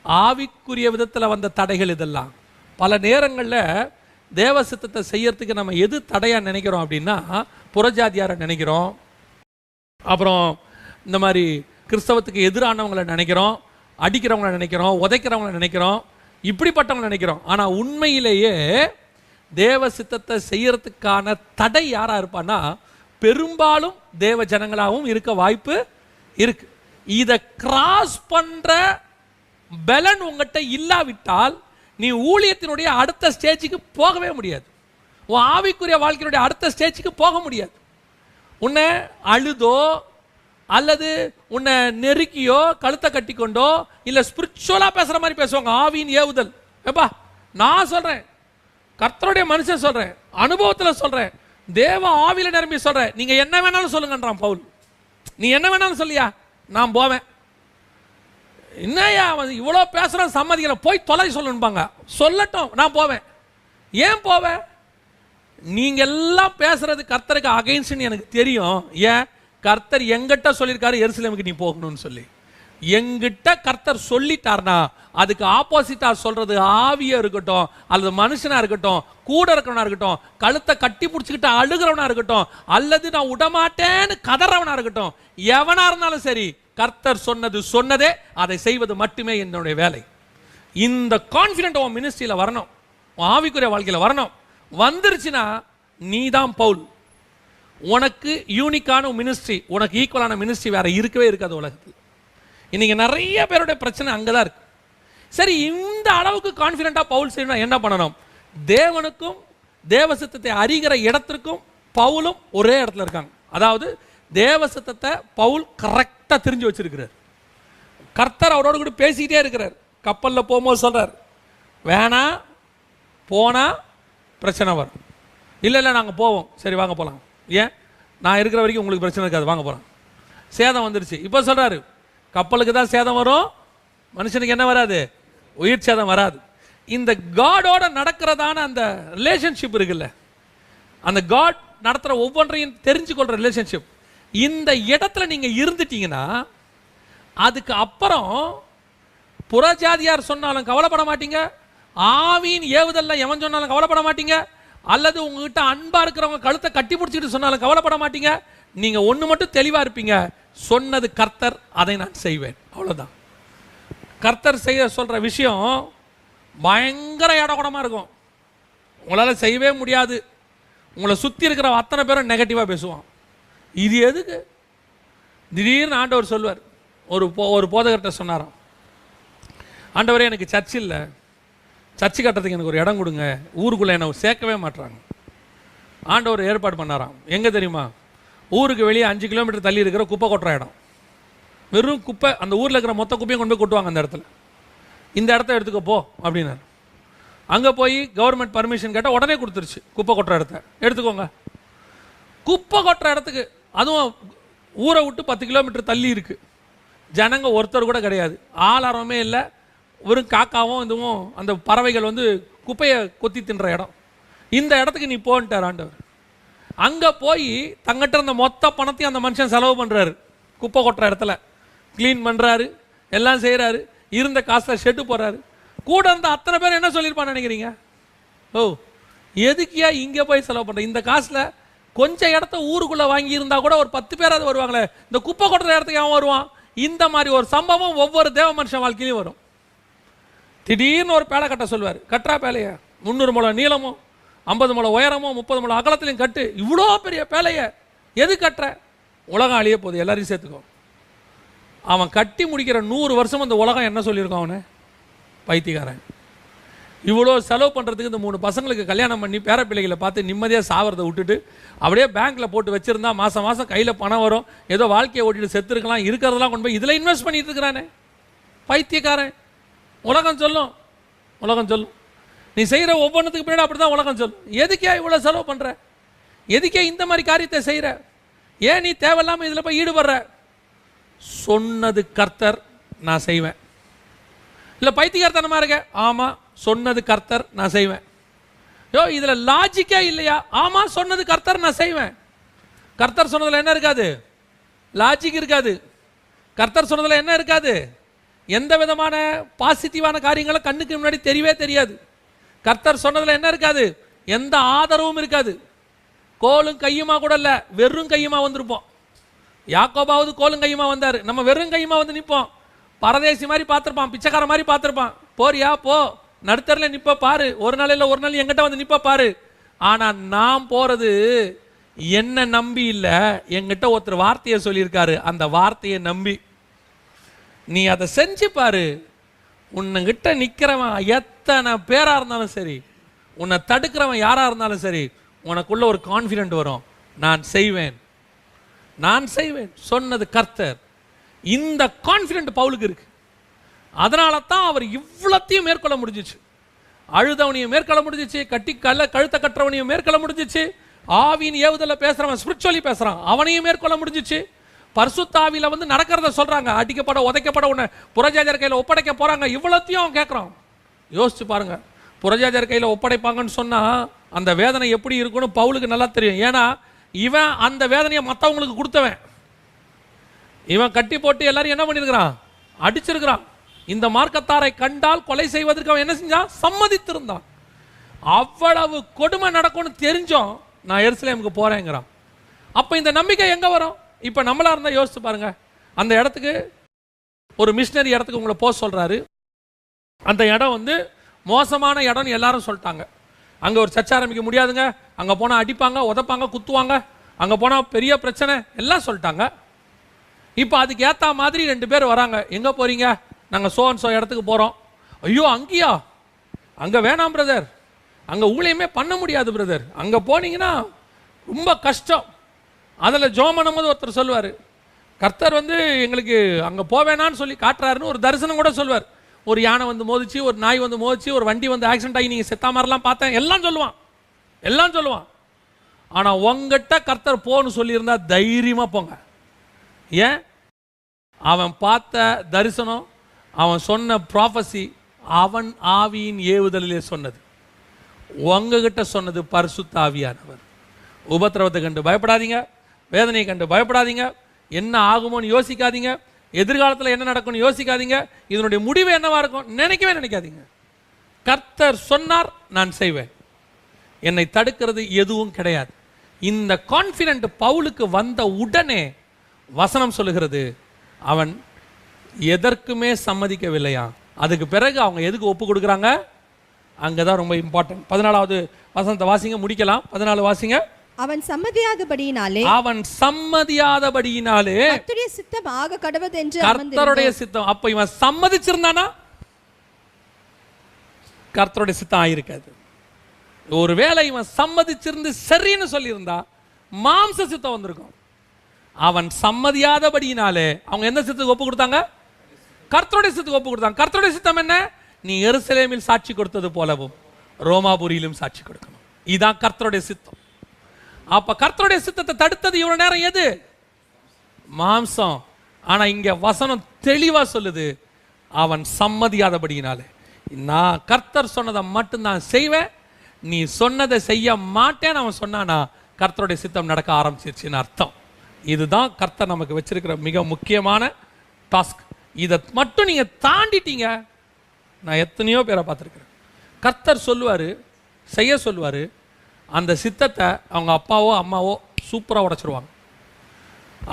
ஆவிக்குரிய விதத்தில் வந்த தடைகள் இதெல்லாம். பல நேரங்களில் தேவ சித்தத்தை செய்யறதுக்கு நம்ம எது தடையா நினைக்கிறோம் அப்படின்னா, புறஜாதியாரை நினைக்கிறோம், அப்புறம் இந்த மாதிரி கிறிஸ்தவத்துக்கு எதிரானவங்களை நினைக்கிறோம், அடிக்கிறவங்களை நினைக்கிறோம், உதைக்கிறவங்களை நினைக்கிறோம், இப்படிப்பட்டவங்களை நினைக்கிறோம். ஆனால் உண்மையிலேயே தேவ சித்தத்தை செய்யறதுக்கான தடை யாரா இருப்பான்னா, பெரும்பாலும் தேவ ஜனங்களாகவும் இருக்க வாய்ப்பு இருக்கு. இதை கிராஸ் பண்ற பலன் உங்ககிட்ட இல்லாவிட்டால் நீ ஊழியத்தினுடைய அடுத்த ஸ்டேஜுக்கு போகவே முடியாது. உன் ஆவிக்குரிய வாழ்க்கையினுடைய அடுத்த ஸ்டேஜுக்கு போக முடியாது. உன்னை அழுதோ அல்லது உன்னை நெருக்கியோ கழுத்தை கட்டி கொண்டோ இல்லை ஸ்பிரிச்சுவலா பேசுற மாதிரி பேசுவாங்க. ஆவியின் ஏவுதல். ஏப்பா நான் சொல்றேன், கர்த்தருடைய மனுஷன் சொல்றேன், அனுபவத்தில் சொல்றேன், தேவ ஆவியில நிரம்பி சொல்றேன், நீங்க என்ன வேணாலும் சொல்லுங்கன்றான் பவுல். நீ என்ன வேணாலும் சொல்லியா, நான் போவேன். என்னையா இவ்வளோ பேசுறேன் சம்மதிக்கல, போய் தொலை சொல்லணும்பாங்க. சொல்லட்டும், நான் போவேன். ஏன் போவேன்? நீங்க எல்லாம் பேசுறது கர்த்தருக்கு அகைன்ஸ்ட்னு எனக்கு தெரியும். ஏன்? கர்த்தர் எங்கிட்ட சொல்லியிருக்காரு எருசலேமுக்கு நீ போகணும்னு சொல்லி. எங்கிட்ட கர்த்தர் சொல்லிட்டார்னா அதுக்கு ஆப்போசிட்டா சொல்றது ஆவியா இருக்கட்டும் அல்லது மனுஷனா இருக்கட்டும், கூட இருக்கிறவனா இருக்கட்டும், கழுத்தை கட்டி பிடிச்சிக்கிட்டு அழுகிறவனா இருக்கட்டும், அல்லது நான் விடமாட்டேன்னு கதறவனா இருக்கட்டும், எவனா இருந்தாலும் சரி, கர்த்தர் சொன்னது சொன்னதே, அதை செய்வது மட்டுமே என்னுடைய வேலை. இந்த கான்ஃபிடென்ட் உன் மினிஸ்ட்ரியில வரணும், உன் ஆவிக்குரிய வாழ்க்கையில வரணும். வந்துருச்சுன்னா நீ தான் பவுல். உனக்கு யூனிக்கான மினிஸ்ட்ரி, உனக்கு ஈக்குவலான மினிஸ்ட்ரி வேற இருக்கவே இருக்காது உலகத்தில். இன்னைக்கு நிறைய பேருடைய பிரச்சனை அங்கதான் இருக்கு. சரி, இந்த அளவுக்கு கான்ஃபிடென்ட்டா பவுல் செய்யணும், என்ன பண்ணணும்? தேவனுக்கும் தேவ சித்தத்தை அறிகிற இடத்திற்கும் பவுலும் ஒரே இடத்துல இருக்காங்க. அதாவது தேவ சித்தத்தை பவுல் கரெக்டா தெரிஞ்சு வச்சிருக்கிறார். கர்த்தர் அவரோட கூட பேசிக்கிட்டே இருக்கிறார். கப்பல்ல போகும்போது சொல்றார், வேணா போனால் பிரச்சனை வரும். இல்லை நாங்கள் போவோம், சரி வாங்க போகலாம், ஏன் நான் இருக்கிற வரைக்கும் உங்களுக்கு பிரச்சனை இருக்காது, வாங்க போகலாம். சேதம் வந்துருச்சு. இப்போ சொல்கிறாரு கப்பலுக்கு தான் சேதம் வரும், மனுஷனுக்கு என்ன வராது, உயிர் சேதம் வராது. இந்த காடோட நடக்கிறதான அந்த ரிலேஷன்ஷிப் இருக்குல்ல, அந்த காட் நடத்துகிற ஒவ்வொன்றையும் தெரிஞ்சுக்கொள்கிற ரிலேஷன்ஷிப், இந்த இடத்துல நீங்கள் இருந்துட்டீங்கன்னா அதுக்கு அப்புறம் புறஜாதியார் சொன்னாலும் கவலைப்பட மாட்டீங்க, ஆவியின் ஏவுதல்ல எவன் சொன்னாலும் கவலைப்பட மாட்டீங்க, அல்லது உங்ககிட்ட அன்பா இருக்கிறவங்க கழுத்தை கட்டி பிடிச்சிட்டு சொன்னாலும் கவலைப்பட மாட்டீங்க. நீங்க ஒன்று மட்டும் தெளிவா இருப்பீங்க, சொன்னது கர்த்தர், அதை நான் செய்வேன், அவ்வளோதான். கர்த்தர் செய்ய சொல்ற விஷயம் பயங்கர இடகுடமா இருக்கும், உங்களால் செய்யவே முடியாது. உங்களை சுற்றி இருக்கிற அத்தனை பேரும் நெகட்டிவாக பேசுவான். இது எதுக்கு? திடீர்னு ஆண்டவர் சொல்வார், ஒரு போதகர்கிட்ட சொன்னாராம், ஆண்டவரே எனக்கு சர்ச் இல்லை, சர்ச்சு கட்டுறதுக்கு எனக்கு ஒரு இடம் கொடுங்க, ஊருக்குள்ளே என்னை சேர்க்கவே மாட்டுறாங்க. ஆண்டவர் ஏற்பாடு பண்ணாராம், எங்கே தெரியுமா, ஊருக்கு வெளியே 5 கிலோமீட்டர் தள்ளி இருக்கிற குப்பை கொட்டுற இடம். வெறும் குப்பை, அந்த ஊரில் இருக்கிற மொத்த குப்பையும் கொண்டு போய் கொட்டுவாங்க அந்த இடத்துல. இந்த இடத்த எடுத்துக்க போ அப்படின்னாரு. அங்கே போய் கவர்மெண்ட் பர்மிஷன் கேட்டால் உடனே கொடுத்துருச்சு, குப்பை கொட்டுற இடத்த எடுத்துக்கோங்க. குப்பை கொட்டுற இடத்துக்கு, அதுவும் ஊரை விட்டு 10 கிலோமீட்டர் தள்ளி இருக்குது, ஜனங்க ஒருத்தர் கூட கிடையாது, ஆளாரமே இல்லை, வெறும் காக்காவும் இதுவும் அந்த பறவைகள் வந்து குப்பையை கொத்தி தின்ற இடம். இந்த இடத்துக்கு நீ போன்ட்டார் ஆண்டவர். அங்கே போய் தங்கிட்ட இருந்த மொத்த பணத்தையும் அந்த மனுஷன் செலவு பண்ணுறாரு, குப்பை கொட்டுற இடத்துல க்ளீன் பண்ணுறாரு, எல்லாம் செய்கிறாரு, இருந்த காசில் ஷெட்டு போடுறாரு. கூட இருந்த அத்தனை பேர் என்ன சொல்லியிருப்பான்னு நினைக்கிறீங்க? ஓ எதுக்கியா இங்கே போய் செலவு பண்ணுற, இந்த காசில் கொஞ்சம் இடத்த ஊருக்குள்ளே வாங்கியிருந்தா கூட ஒரு 10 பேராது வருவாங்களே, இந்த குப்பை கொட்டுற இடத்துக்கு அவன் வருவான். இந்த மாதிரி ஒரு சம்பவம் ஒவ்வொரு தேவ மனுஷன் வாழ்க்கையிலையும் வரும். திடீர்னு ஒரு பேலை கட்ட சொல்லுவார், கட்டுறா பேலையை 300 முழம் நீளமும் 50 முழம் உயரமும் 30 முழம் அகலத்திலையும் கட்டு, இவ்வளோ பெரிய பேலையை எது கட்டுற, உலகம் அழிய போகுது, எல்லாரையும் சேர்த்துக்கோ. அவன் கட்டி முடிக்கிற 100 வருஷம் அந்த உலகம் என்ன சொல்லியிருக்கான், அவனை பைத்தியக்காரன். இவ்வளோ செலவு பண்ணுறதுக்கு இந்த 3 பசங்களுக்கு கல்யாணம் பண்ணி பேர பிள்ளைகளை பார்த்து நிம்மதியாக சாவறதை விட்டுட்டு அப்படியே பேங்க்கில் போட்டு வச்சுருந்தா மாதம் மாதம் கையில் பணம் வரும், ஏதோ வாழ்க்கையை ஓட்டிட்டு செத்துருக்கலாம், இருக்கிறதெல்லாம் கொண்டு போய் இதில் இன்வெஸ்ட் பண்ணிட்டு இருக்கிறானே பைத்தியக்காரன். உலகம் சொல்லும், உலகம் சொல்லும், நீ செய்கிற ஒவ்வொன்றுத்துக்கு பின்னாடி அப்படி தான் உலகம் சொல்லும். எதுக்கே இவ்வளோ செலவு பண்ணுற, எதுக்கே இந்த மாதிரி காரியத்தை செய்கிற, ஏன் நீ தேவையில்லாமல் இதில் போய் ஈடுபடுற? சொன்னது கர்த்தர், நான் செய்வேன். இல்லை பைத்தியக்காரத்தனமாக இருக்க, ஆமாம் சொன்னது கர்த்தர், நான் செய்வேன். யோ இதில் லாஜிக்கே இல்லையா? ஆமாம் சொன்னது கர்த்தர், நான் செய்வேன். கர்த்தர் சொன்னதில் என்ன இருக்காது? லாஜிக் இருக்காது. கர்த்தர் சொன்னதில் என்ன இருக்காது? எந்த விதமான பாசிட்டிவான காரியங்களும் கண்ணுக்கு முன்னாடி தெரியவே தெரியாது. கர்த்தர் சொன்னதில் என்ன இருக்காது? எந்த ஆதரவும் இருக்காது. கோலும் கையுமா கூட இல்லை, வெறும் கையுமா வந்திருப்போம். யாக்கோபாவது கோலும் கையுமா வந்தார், நம்ம வெறும் கையுமா வந்து நிற்போம். பரதேசி மாதிரி பார்த்துருப்பான், பிச்சைக்கார மாதிரி பார்த்துருப்பான். போறியா போ, நடுத்தரில் நிற்ப பாரு, ஒரு நாள் இல்லை ஒரு நாள் எங்கிட்ட வந்து நிற்ப பாரு. ஆனால் நான் போகிறது என்ன நம்பி இல்லை, என்கிட்ட ஒருத்தர் வார்த்தையை சொல்லியிருக்காரு, அந்த வார்த்தையை நம்பி. நீ அதை செஞ்சு பாரு. உன்கிட்ட நிற்கிறவன் எத்தனை பேராக இருந்தாலும் சரி, உன்னை தடுக்கிறவன் யாராக இருந்தாலும் சரி, உனக்குள்ள ஒரு கான்ஃபிடென்ட் வரும், நான் செய்வேன், நான் செய்வேன், சொன்னது கர்த்தர். இந்த கான்ஃபிடென்ட் பவுலுக்கு இருக்கு. அதனால தான் அவர் இவ்வளத்தையும் மேற்கொள்ள முடிஞ்சிச்சு. அழுதவனையும் மேற்கொள்ள முடிஞ்சிச்சு, கழுத்தை கட்டுறவனையும் மேற்கொள்ள முடிஞ்சிச்சு, ஆவியின் ஏவுதல பேசுறவன் ஸ்பிரிச்சுவலி பேசுறான் அவனையும் மேற்கொள்ள முடிஞ்சிச்சு. பரிசுத்த ஆவியில வந்து நடக்கிறத சொல்றாங்க, அடிக்கப்பட உதைக்கப்பட உன்னை புறஜாதியார் கையில் ஒப்படைக்க போறாங்க, இவ்வளத்தையும் கேட்குறோம். யோசிச்சு பாருங்க, புறஜாதியார் கையில் ஒப்படைப்பாங்கன்னு சொன்னா அந்த வேதனை எப்படி இருக்குன்னு பவுலுக்கு நல்லா தெரியும். ஏன்னா இவன் அந்த வேதனையை மற்றவங்களுக்கு கொடுத்தவன். இவன் கட்டி போட்டு எல்லாரும் என்ன பண்ணிருக்கிறான், அடிச்சிருக்கிறான். இந்த மார்க்கத்தாரை கண்டால் கொலை செய்வதற்கு அவன் என்ன செஞ்சான், சம்மதித்திருந்தான். அவ்வளவு கொடுமை நடக்கும்னு தெரிஞ்சோம் நான் எருசலேமுக்கு போறேங்கிறான். அப்ப இந்த நம்பிக்கை எங்க வரும்? இப்ப நம்மளா இருந்தா யோசிச்சு பாருங்க, அந்த இடத்துக்கு ஒரு மிஷினரி இடத்துக்கு உங்களை போக சொல்றாரு. அந்த இடம் வந்து மோசமான இடம்னு எல்லாரும் சொல்லிட்டாங்க. அங்க ஒரு சர்ச்சை ஆரம்பிக்க முடியாதுங்க, அங்க போனா அடிப்பாங்க, உதைப்பாங்க, குத்துவாங்க, அங்க போனா பெரிய பிரச்சனை எல்லாம் சொல்லிட்டாங்க. இப்ப அதுக்கு ஏத்த மாதிரி 2 பேர் வராங்க. எங்க போறீங்க? நாங்க சோ அண்ட் சோ இடத்துக்கு போறோம். ஐயோ அங்கேயா? அங்க வேணாம் பிரதர், அங்க ஊழியமே பண்ண முடியாது பிரதர், அங்க போனீங்கன்னா ரொம்ப கஷ்டம். அதில் ஜோம் பண்ணும்போது ஒருத்தர் சொல்லுவார், கர்த்தர் வந்து எங்களுக்கு அங்கே போவேனான்னு சொல்லி காட்டுறாருன்னு ஒரு தரிசனம் கூட சொல்வார். ஒரு யானை வந்து மோதிச்சு, ஒரு நாய் வந்து மோதிச்சு, ஒரு வண்டி வந்து ஆக்சிடென்ட் ஆகி நீங்கள் செத்தா மாதிரிலாம் பார்த்தேன், எல்லாம் சொல்லுவான். ஆனால் உங்ககிட்ட கர்த்தர் போன்னு சொல்லியிருந்தா தைரியமாக போங்க. ஏன்? அவன் பார்த்த தரிசனம், அவன் சொன்ன ப்ராஃபஸி அவன் ஆவியின் ஏவுதலிலே சொன்னது. உங்ககிட்ட சொன்னது பரிசுத்த ஆவியானவர். உபத்திரவத்தை கண்டு பயப்படாதீங்க, வேதனையை கண்டு பயப்படாதீங்க, என்ன ஆகுமோன்னு யோசிக்காதீங்க, எதிர்காலத்தில் என்ன நடக்கும்னு யோசிக்காதீங்க, இதனுடைய முடிவு என்னவா இருக்கும் நினைக்காதீங்க. கர்த்தர் சொன்னார், நான் செய்வேன், என்னை தடுக்கிறது எதுவும் கிடையாது. இந்த கான்ஃபிடென்ட் பவுலுக்கு வந்த உடனே வசனம் சொல்லுகிறது, அவன் எதற்குமே சம்மதிக்கவில்லையா. அதுக்கு பிறகு அவங்க எதுக்கு ஒப்பு கொடுக்குறாங்க, அங்கதான் ரொம்ப இம்பார்ட்டன்ட். 14வது வசனத்தை வாசிங்க, முடிக்கலாம். 14 வாசிங்க. அவன் சம்மதியாதபடியினாலே கர்த்தருடைய சித்தம் ஆக கடவது என்று கர்த்தருடைய சித்தம். அப்ப இவன் சம்மதிச்சிருந்தானா கர்த்தருடைய சித்தம் ஆயிருக்காது. ஒருவேளை இவன் சம்மதிச்சிருந்து சரின்னு சொல்லியிருந்தா மாம்ச சித்தம் வந்திருக்கும். அவன் சம்மதியாதபடியினாலே அவங்க எந்த சித்தத்துக்கு ஒப்பு கொடுத்தாங்க? கர்த்தருடைய சித்தத்துக்கு ஒப்பு கொடுத்தாங்க. கர்த்தருடைய சித்தம் என்ன? நீ எருசலேமில் சாட்சி கொடுத்தது போலவும் ரோமாபுரியிலும் சாட்சி கொடுக்கணும். இதுதான் கர்த்தருடைய சித்தம். அப்ப கர்த்தருடைய சித்தத்தை தடுத்தது இவ்வளவு நேரம் எது? மாம்சம். ஆனா இங்க வசனம் தெளிவா சொல்லுது, அவன் சம்மதியாதபடியினாலே. நான் கர்த்தர் சொன்னதை மட்டும் நான் செய்வேன், நீ சொன்னதை செய்ய மாட்டேன்னு அவன் சொன்னானா கர்த்தருடைய சித்தம் நடக்க ஆரம்பிச்சிருச்சுன்னு அர்த்தம். இதுதான் கர்த்தர் நமக்கு வச்சிருக்கிற மிக முக்கியமான டாஸ்க். இதை மட்டும் நீங்க தாண்டிட்டீங்க. நான் எத்தனையோ பேரை பார்த்துருக்கிறேன், கர்த்தர் சொல்லுவாரு, செய்ய சொல்லுவாரு, அந்த சித்தத்தை அவங்க அப்பாவோ அம்மாவோ சூப்பராக உடைச்சிருவாங்க.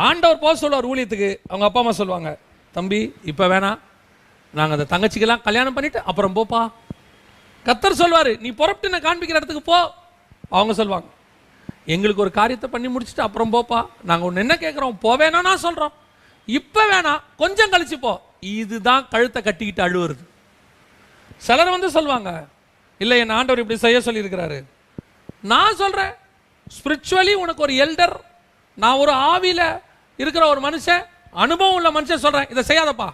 ஆண்டவர் போக சொல்லுவார் ஊழியத்துக்கு, அவங்க அப்பா அம்மா சொல்லுவாங்க, தம்பி இப்போ வேணாம், நாங்கள் அந்த தங்கச்சிக்கெல்லாம் கல்யாணம் பண்ணிட்டு அப்புறம் போப்பா. கர்த்தர் சொல்வார், நீ புறப்பட்டு நான் காண்பிக்கிற இடத்துக்கு போ. அவங்க சொல்லுவாங்க, எங்களுக்கு ஒரு காரியத்தை பண்ணி முடிச்சுட்டு அப்புறம் போப்பா, நாங்கள் ஒன்று என்ன கேட்குறோம், போவேனா நான் சொல்கிறோம், இப்போ வேணாம் கொஞ்சம் கழிச்சு போ. இதுதான் கழுத்தை கட்டிக்கிட்டு அழுவுறது. சிலர் வந்து சொல்லுவாங்க, இல்லை என் ஆண்டவர் இப்படி செய்ய சொல்லியிருக்கிறாரு. நான் சொல்கிறேன், ஸ்பிரிச்சுவலி உனக்கு ஒரு எல்டர், நான் ஒரு ஆவியில் இருக்கிற ஒரு மனுஷன், அனுபவம் உள்ள மனுஷன் சொல்கிறேன், இதை செய்யாதப்பா,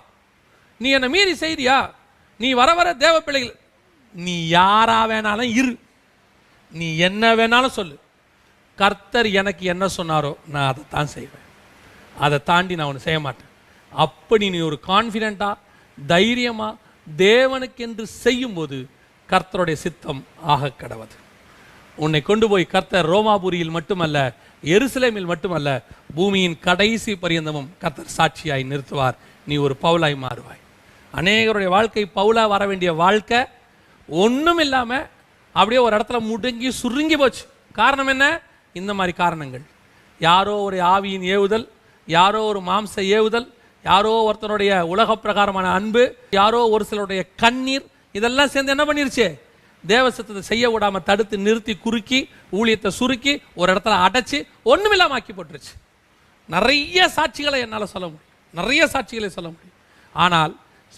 நீ என்னை மீறி செய்தியா, நீ வர வர தேவ பிள்ளைகள், நீ யாரா வேணாலும் இரு, நீ என்ன வேணாலும் சொல்லு, கர்த்தர் எனக்கு என்ன சொன்னாரோ நான் அதை தான் செய்வேன், அதை தாண்டி நான் ஒன்று செய்ய மாட்டேன். அப்படி நீ ஒரு கான்ஃபிடென்ட்டாக தைரியமாக தேவனுக்கென்று செய்யும்போது கர்த்தருடைய சித்தம் ஆக கடவது. உன்னை கொண்டு போய் கர்த்தர் ரோமாபுரியில் மட்டுமல்ல, எருசலேமில் மட்டுமல்ல, பூமியின் கடைசி பரியந்தமும் கர்த்தர் சாட்சியாய் நிறுத்துவார். நீ ஒரு பவுலாய் மாறுவாய். அநேகருடைய வாழ்க்கை பவுலா வர வேண்டிய வாழ்க்கை ஒன்றும் இல்லாமல் அப்படியே ஒரு இடத்துல முடங்கி சுருங்கி போச்சு. காரணம் என்ன? இந்த மாதிரி காரணங்கள். யாரோ ஒரு ஆவியின் ஏவுதல், யாரோ ஒரு மாம்ச ஏவுதல், யாரோ ஒருத்தனுடைய உலக பிரகாரமான அன்பு, யாரோ ஒரு சிலருடைய கண்ணீர், இதெல்லாம் சேர்ந்து என்ன பண்ணிருச்சு? தேவசத்தை செய்ய விடாம தடுத்து நிறுத்தி குறுக்கி ஊழியத்தை சுருக்கி ஒரு இடத்துல அடைச்சி ஒண்ணுமில்லாம ஆக்கி போட்டுருச்சு. நிறைய சாட்சிகளை என்னால் சொல்ல முடியும், நிறைய சாட்சிகளை சொல்ல முடியும். ஆனால்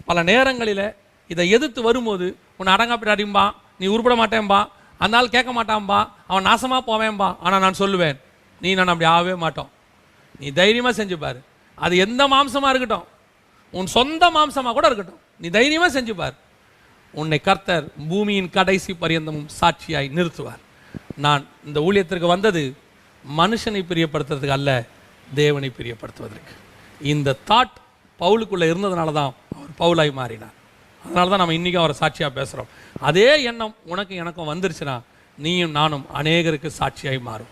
பல நேரங்களில் இதை எதிர்த்து வரும்போது உன்னை அடங்காப்பிட்டு அடிம்பான், நீ உருப்பட மாட்டேன்பா, அந்த ஆள் கேட்க மாட்டான்பா, அவன் நாசமாக போவேன்பா. ஆனால் நான் சொல்லுவேன், நீ நான் அப்படி ஆகவே மாட்டோம். நீ தைரியமாக செஞ்சு பாரு. அது எந்த மாம்சமாக இருக்கட்டும், உன் சொந்த மாம்சமாக கூட இருக்கட்டும், நீ தைரியமாக செஞ்சு பாரு. உன்னை கர்த்தர் பூமியின் கடைசி பரியந்தமும் சாட்சியாய் நிறுத்துவார். நான் இந்த ஊழியத்திற்கு வந்தது மனுஷனை பிரியப்படுத்துறதுக்கு அல்ல, தேவனை பிரியப்படுத்துவதற்கு. இந்த தாட் பவுலுக்குள்ளே இருந்ததுனால தான் அவர் பவுலாய் மாறினார். அதனால தான் நம்ம இன்றைக்கும் அவரை சாட்சியாக பேசுகிறோம். அதே எண்ணம் உனக்கு எனக்கும் வந்துருச்சுன்னா நீயும் நானும் அநேகருக்கு சாட்சியாய் மாறும்.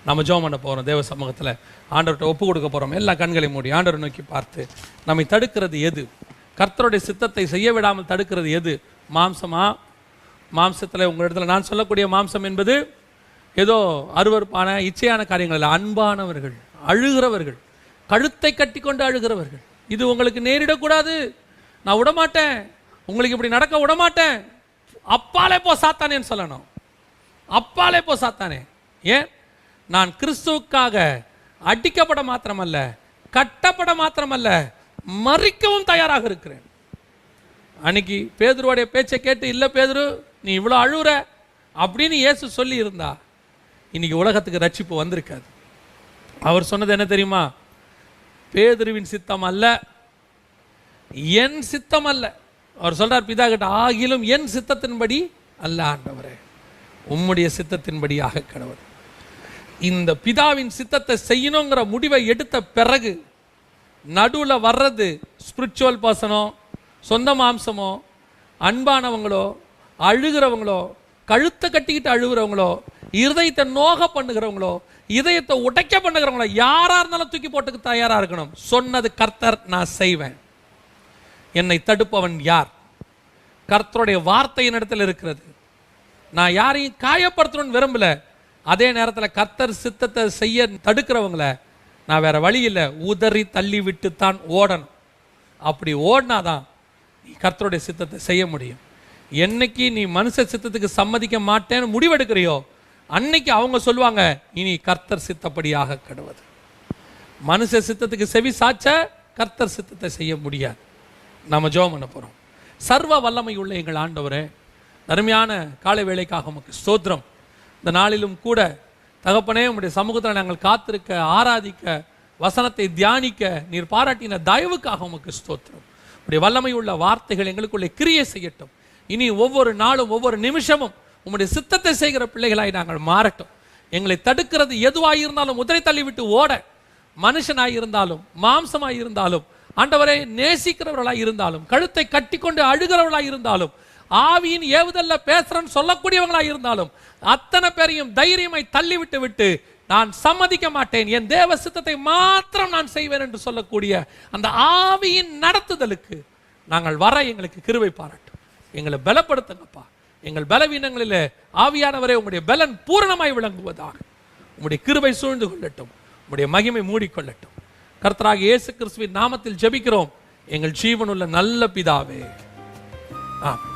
நம்ம ஜெபம் பண்ண போகிறோம், தேவ சமூகத்தில் ஆண்டவர்கிட்ட ஒப்பு கொடுக்க போகிறோம். எல்லா கண்களை மூடி ஆண்டவரை நோக்கி பார்த்து, நம்மை தடுக்கிறது எது? கர்த்தருடைய சித்தத்தை செய்ய விடாமல் தடுக்கிறது எது? மாம்சமா? மாம்சத்தில் உங்களிடத்தில் நான் சொல்லக்கூடிய மாம்சம் என்பது ஏதோ அருவருப்பான இச்சையான காரியங்கள் இல்லை. அன்பானவர்கள், அழுகிறவர்கள், கழுத்தை கட்டி கொண்டு அழுகிறவர்கள். இது உங்களுக்கு நேரிடக்கூடாது, நான் விடமாட்டேன், உங்களுக்கு இப்படி நடக்க விடமாட்டேன், அப்பாலே போ சாத்தானேன்னு சொல்லணும். அப்பாலே போ சாத்தானே. ஏன்? நான் கிறிஸ்துவுக்காக அடிக்கப்பட மாத்திரமல்ல, கட்டப்பட மாத்திரமல்ல, மறிக்கவும் தயாராக இருக்கிறேன். அன்னைக்கு பேதுருவோடைய பேச்சை கேட்டு, இல்லை பேதுரு நீ இவ்வளோ அழுகுற அப்படின்னு இயேசு சொல்லி இருந்தா இன்னைக்கு உலகத்துக்கு ரட்சிப்பு வந்திருக்காது. அவர் சொன்னது என்ன தெரியுமா? பேதுருவின் சித்தம் அல்ல, என் சித்தம் அல்ல, அவர் சொல்றார் பிதா கிட்ட, ஆகிலும் என் சித்தத்தின்படி அல்ல ஆண்டவரே, உம்முடைய சித்தத்தின்படியாக கடவுள். இந்த பிதாவின் சித்தத்தை செய்யணுங்கிற முடிவை எடுத்த பிறகு நடுவில் வர்றது ஸ்பிரிச்சுவல் பர்சனோ, சொந்த மாம்சமோ, அன்பானவங்களோ, அழுகிறவங்களோ, கழுத்தை கட்டிக்கிட்டு அழுகிறவங்களோ, இருதயத்தை நோக பண்ணுகிறவங்களோ, இதயத்தை உடைக்க பண்ணுகிறவங்களோ, யாரா இருந்தாலும் தூக்கி போட்டுக்கு தயாரா இருக்கணும். சொன்னது கர்த்தர், நான் செய்வேன். என்னை தடுப்பவன் யார்? கர்த்தருடைய வார்த்தை என்னிடத்தில் இருக்கிறது. நான் யாரையும் காயப்படுத்தணும்னு விரும்பல. அதே நேரத்தில் கர்த்தர் சித்தத்தை செய்ய தடுக்கிறவங்கள நான் வேற வழி இல்லை, உதறி தள்ளி விட்டு தான் ஓடணும். அப்படி ஓடினாதான் நீ கர்த்தருடைய சித்தத்தை செய்ய முடியும். என்னைக்கு நீ மனுஷ சித்தத்துக்கு சம்மதிக்க மாட்டேன்னு முடிவெடுக்கிறியோ, அன்னைக்கு அவங்க சொல்லுவாங்க, இனி கர்த்தர் சித்தப்படியாக கடவுது. மனுஷ சித்தத்துக்கு செவி சாச்ச கர்த்தர் சித்தத்தை செய்ய முடியாது. நம்ம ஜெபம் பண்ண போறோம். சர்வ வல்லமை உள்ள எங்கள் ஆண்டவரே, அருமையான காலை வேளைக்காக உமக்கு ஸ்தோத்திரம். இந்த நாளிலும் கூட தகப்பனே, உம்முடைய சமூகத்தில் நாங்கள் காத்திருக்க, ஆராதிக்க, வசனத்தை தியானிக்க நீர் பாராட்டின தயவுக்காக உமக்கு ஸ்தோத்திரம். உம்முடைய வல்லமை உள்ள வார்த்தைகள் எங்களுக்குள்ளே கிரியை செய்யட்டும். இனி ஒவ்வொரு நாளும் ஒவ்வொரு நிமிஷமும் உம்முடைய சித்தத்தை செய்கிற பிள்ளைகளாய் நாங்கள் மாறட்டும். எங்களை தடுக்கிறது எதுவாக இருந்தாலும் உதறி தள்ளிவிட்டு ஓட, மனுஷனாய் இருந்தாலும் மாம்சமாய் இருந்தாலும் ஆண்டவரை நேசிக்கிறவர்களாய் இருந்தாலும் கழுத்தை கட்டி கொண்டு அழுகிறவர்களாய் இருந்தாலும் ஆவியின் ஏவுதல்ல பேசுறன்னு சொல்லக்கூடியவங்களாய் இருந்தாலும் அத்தனை பேரையும் தைரியமாய் தள்ளிவிட்டு விட்டு நான் சம்மதிக்க மாட்டேன், என் தேவ சித்தத்தை மாத்திரம் நான் செய்வேன் என்று சொல்லக்கூடிய அந்த ஆவியின் நடத்துதலுக்கு நாங்கள் வர எங்களுக்கு கிருபை பாராட்டும். எங்களை பலப்படுத்துங்கப்பா. எங்கள் பலவீனங்களிலே ஆவியானவரே உம்முடைய பலன் பூரணமாய் விளங்குவதாக உம்முடைய கிருபை சூழ்ந்து கொள்ளட்டும், உம்முடைய மகிமை மூடிக்கொள்ளட்டும். கர்த்தராகிய இயேசு கிறிஸ்துவின் நாமத்தில் ஜெபிக்கிறோம் எங்கள் ஜீவனுள்ள நல்ல பிதாவே, ஆமென்.